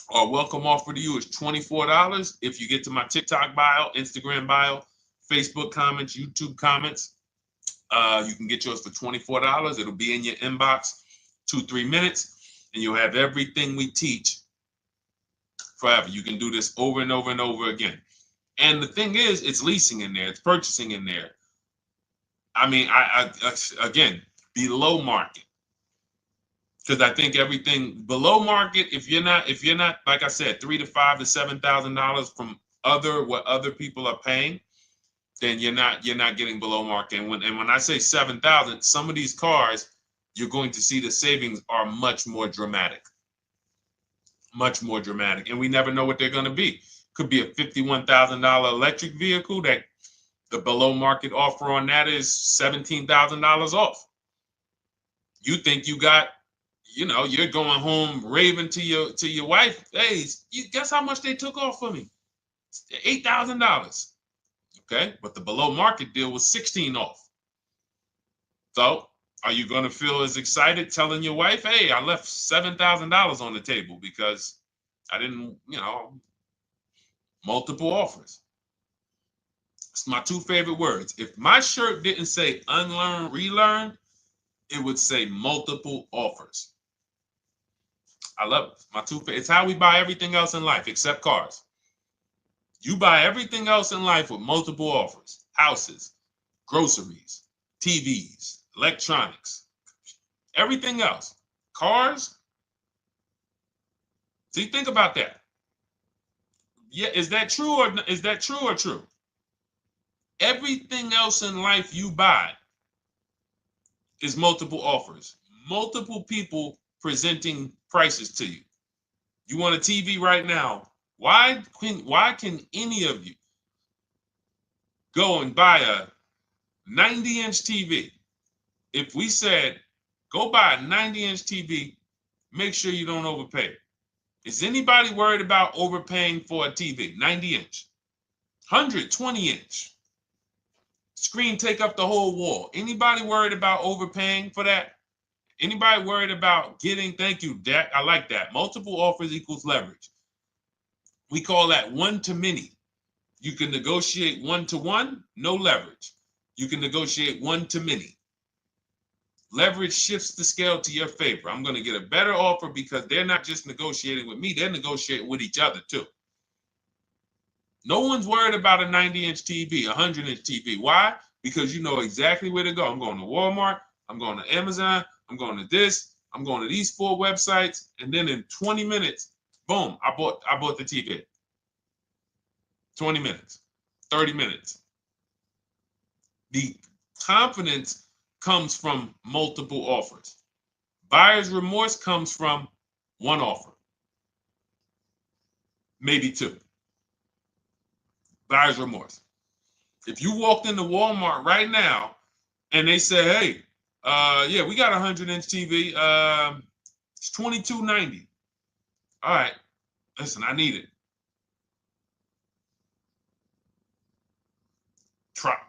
our welcome offer to you is $24 if you get to my TikTok bio, Instagram bio, Facebook comments, YouTube comments. You can get yours for $24. It'll be in your inbox 2-3 minutes, and you'll have everything we teach forever. You can do this over and over and over again. And the thing is, it's leasing in there, it's purchasing in there. I mean, I again, below market. Because I think everything below market, if you're not, like I said, $3,000 to $5,000 to $7,000 from what other people are paying, then you're not getting below market. And when I say 7,000, some of these cars, you're going to see the savings are much more dramatic. Much more dramatic. And we never know what they're going to be. Could be a $51,000 electric vehicle that the below market offer on that is $17,000 off. You think you got, you're going home raving to your wife. Hey, you guess how much they took off for me? $8,000. Okay, but the below market deal was 16 off. So are you going to feel as excited telling your wife, hey, I left $7,000 on the table because I didn't, multiple offers. It's my two favorite words. If my shirt didn't say unlearn, relearn, it would say multiple offers. I love it. My two favorite. It's how we buy everything else in life except cars. You buy everything else in life with multiple offers. Houses, groceries, TVs, electronics, everything else. Cars. See, think about that. Yeah, is that true or true? Everything else in life you buy is multiple offers. Multiple people presenting prices to you. You want a TV right now. Why can any of you go and buy a 90-inch TV? If we said, go buy a 90-inch TV, make sure you don't overpay. Is anybody worried about overpaying for a TV? 90-inch, 120-inch. Screen take up the whole wall. Anybody worried about overpaying for that? Anybody worried about getting, thank you, Jack, I like that. Multiple offers equals leverage. We call that one-to-many. You can negotiate one-to-one, no leverage. You can negotiate one-to-many. Leverage shifts the scale to your favor. I'm going to get a better offer because they're not just negotiating with me, they're negotiating with each other too. No one's worried about a 90-inch TV, a 100-inch TV. Why? Because you know exactly where to go. I'm going to Walmart, I'm going to Amazon, I'm going to this, I'm going to these 4 websites, and then in 20 minutes, boom, I bought the TV. 20 minutes, 30 minutes. The confidence comes from multiple offers. Buyer's remorse comes from one offer, maybe 2. Buyer's remorse. If you walked into Walmart right now and they say, hey, yeah, we got a 100-inch TV, it's $22.90. All right, listen, I need it.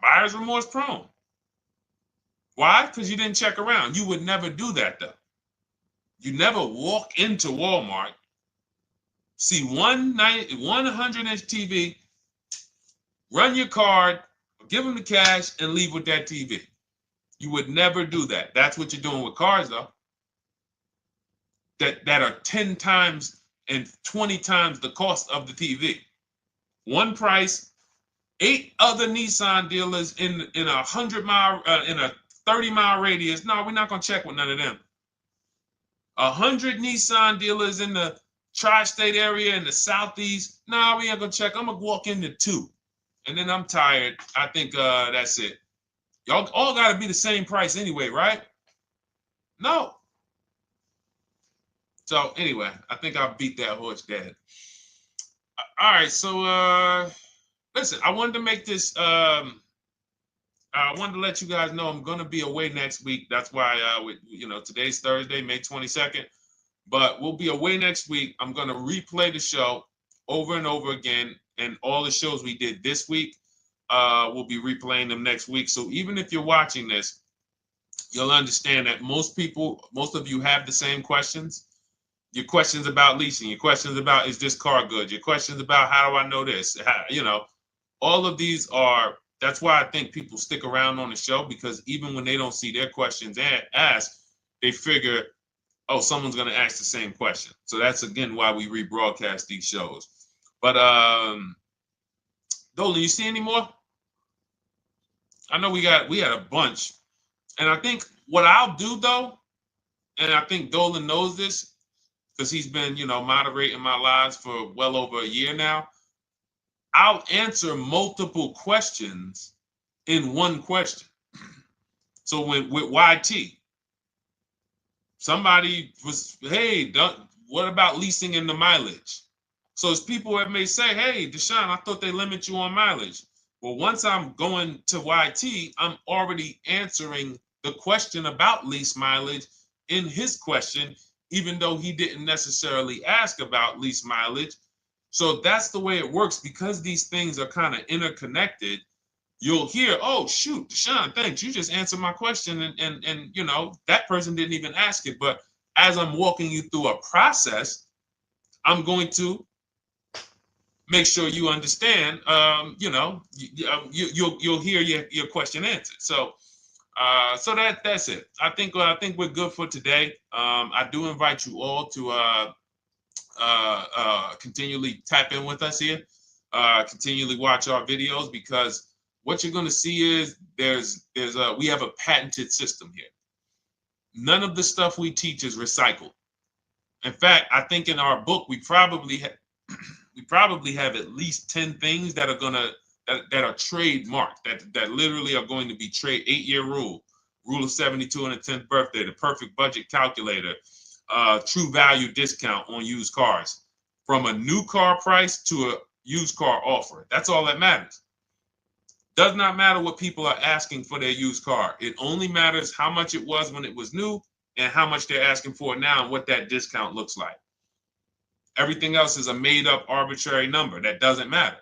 Buyer's remorse prone. Why? Because you didn't check around. You would never do that, though. You never walk into Walmart, see one 100-inch TV, run your card, give them the cash, and leave with that TV. You would never do that. That's what you're doing with cars, though. That are 10 times and 20 times the cost of the TV. One price, 8 other Nissan dealers in a 100-mile, in a 30-mile radius. No, we're not gonna check with none of them. 100 Nissan dealers in the tri-state area in the southeast. No, we ain't gonna check. I'm gonna walk into 2, and then I'm tired. I think that's it. Y'all all gotta be the same price anyway, right? No. So anyway, I think I beat that horse dead. All right, so listen, I wanted to make this. I wanted to let you guys know I'm gonna be away next week. That's why today's Thursday, May 22nd, but we'll be away next week. I'm gonna replay the show over and over again, and all the shows we did this week, we'll be replaying them next week. So even if you're watching this, you'll understand that most of you have the same questions. Your questions about leasing, your questions about, is this car good? Your questions about, how do I know this? All of these are, that's why I think people stick around on the show, because even when they don't see their questions asked, they figure, oh, someone's going to ask the same question. So that's, again, why we rebroadcast these shows. But Dolan, you see any more? I know we had a bunch. And I think what I'll do, though, and I think Dolan knows this, because he's been, moderating my lives for well over a year now, I'll answer multiple questions in one question. So with YT, somebody was, hey, what about leasing in the mileage? So there's people that may say, hey, Deshone, I thought they limit you on mileage. Well, once I'm going to YT, I'm already answering the question about lease mileage in his question, even though he didn't necessarily ask about lease mileage. So that's the way it works, because these things are kind of interconnected. You'll hear, oh, shoot, Deshone, thanks. You just answered my question. And that person didn't even ask it. But as I'm walking you through a process, I'm going to make sure you understand, you'll hear your question answered. So that's it. I think we're good for today. I do invite you all to continually tap in with us here, continually watch our videos, because what you're going to see is we have a patented system here. None of the stuff we teach is recycled. In fact, I think in our book we probably have at least 10 things that are trademarked, that literally are going to be 8-year rule of 72 and the 10th birthday, the perfect budget calculator, true value discount on used cars, from a new car price to a used car offer. That's all that matters. Does not matter what people are asking for their used car. It only matters how much it was when it was new and how much they're asking for it now and what that discount looks like. Everything else is a made up arbitrary number that doesn't matter.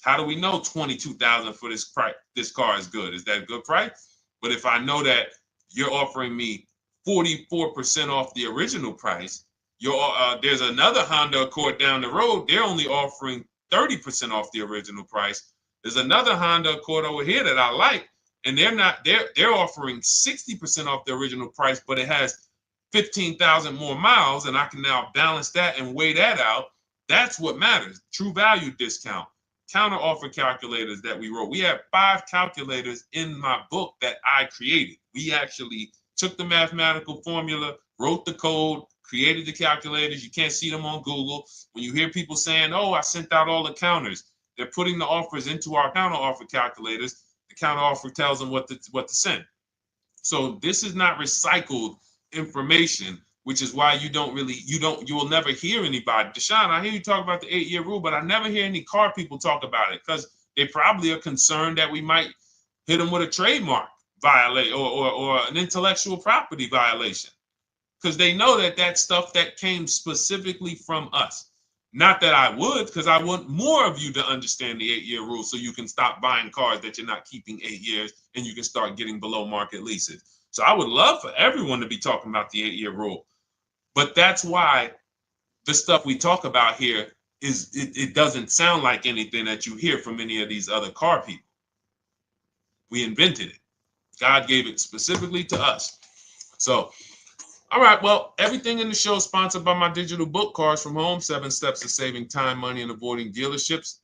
How do we know $22,000 for this price? This car is good. Is that a good price? But if I know that you're offering me 44% off the original price, there's another Honda Accord down the road. They're only offering 30% off the original price. There's another Honda Accord over here that I like, and they're offering 60% off the original price, but it has 15,000 more miles, and I can now balance that and weigh that out. That's what matters. True value discount, counter offer calculators that we wrote. We have 5 calculators in my book that I created. We actually took the mathematical formula, wrote the code, created the calculators. You can't see them on Google. When you hear people saying, oh, I sent out all the counters, they're putting the offers into our counter offer calculators. The counter offer tells them what to send. So this is not recycled information, which is why you will never hear anybody. Deshone, I hear you talk about the 8-year rule, but I never hear any car people talk about it, because they probably are concerned that we might hit them with a trademark violation or an intellectual property violation, because they know that that's stuff that came specifically from us. Not that I would, because I want more of you to understand the 8-year rule, so you can stop buying cars that you're not keeping 8 years and you can start getting below market leases. So I would love for everyone to be talking about the 8-year rule. But that's why the stuff we talk about here it doesn't sound like anything that you hear from any of these other car people. We invented it. God gave it specifically to us. So, all right, well, everything in the show is sponsored by my digital book, Cars from Home, 7 Steps to Saving Time, Money, and Avoiding Dealerships.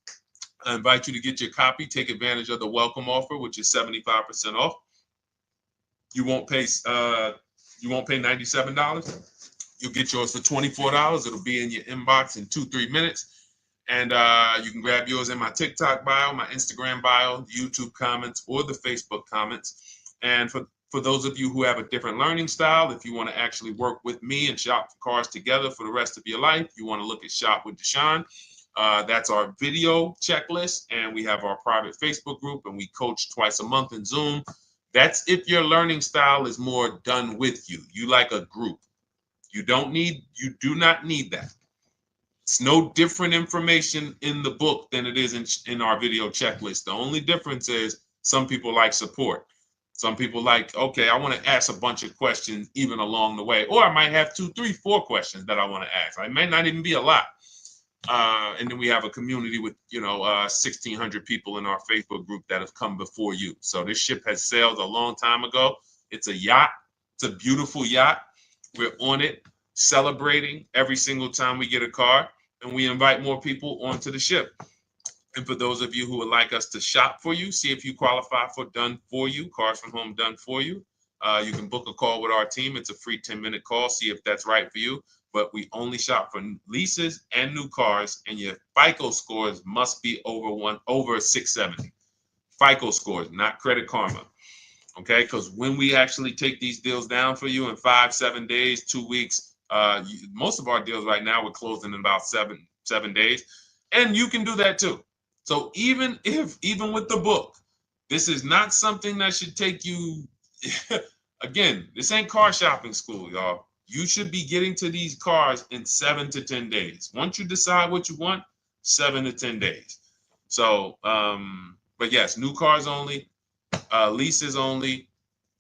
I invite you to get your copy. Take advantage of the welcome offer, which is 75% off. You won't pay $97. You'll get yours for $24. It'll be in your inbox in 2-3 minutes. And you can grab yours in my TikTok bio, my Instagram bio, the YouTube comments, or the Facebook comments. And for those of you who have a different learning style, if you want to actually work with me and shop for cars together for the rest of your life, you want to look at Shop with Deshone. That's our video checklist. And we have our private Facebook group, and we coach twice a month in Zoom. That's if your learning style is more done with you. You like a group. You do not need that. It's no different information in the book than it is in our video checklist. The only difference is some people like support. Some people like, okay, I want to ask a bunch of questions even along the way, or I might have 2, 3, 4 questions that I want to ask. It may not even be a lot. And then we have a community with 1,600 people in our Facebook group that have come before you. So this ship has sailed a long time ago. It's a yacht. It's a beautiful yacht. We're on it, celebrating every single time we get a car, and we invite more people onto the ship. And for those of you who would like us to shop for you, see if you qualify for Done For You, Cars from Home Done For You. You can book a call with our team. It's a free 10-minute call. See if that's right for you. But we only shop for leases and new cars, and your FICO scores must be over 670. FICO scores, not Credit Karma. Okay, because when we actually take these deals down for you in 5, 7 days, 2 weeks, most of our deals right now we're closing in about seven days, and you can do that too. So even with the book, this is not something that should take you. Again, this ain't car shopping school, y'all. You should be getting to these cars in 7 to 10 days. Once you decide what you want, 7 to 10 days. So, but yes, new cars only, leases only,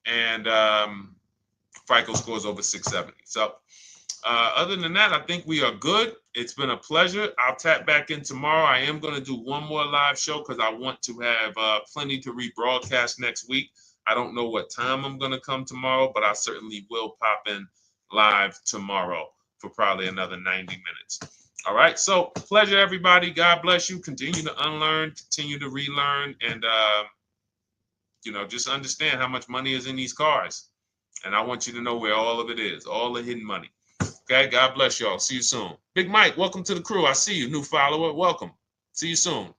and FICO scores over 670. So other than that, I think we are good. It's been a pleasure. I'll tap back in tomorrow. I am going to do one more live show because I want to have plenty to rebroadcast next week. I don't know what time I'm going to come tomorrow, but I certainly will pop in live tomorrow for probably another 90 minutes. All right. So pleasure, everybody. God bless you. Continue to unlearn, continue to relearn, and just understand how much money is in these cars. And I want you to know where all of it is, all the hidden money. Okay, God bless y'all. See you soon. Big Mike, welcome to the crew. I see you, new follower. Welcome. See you soon.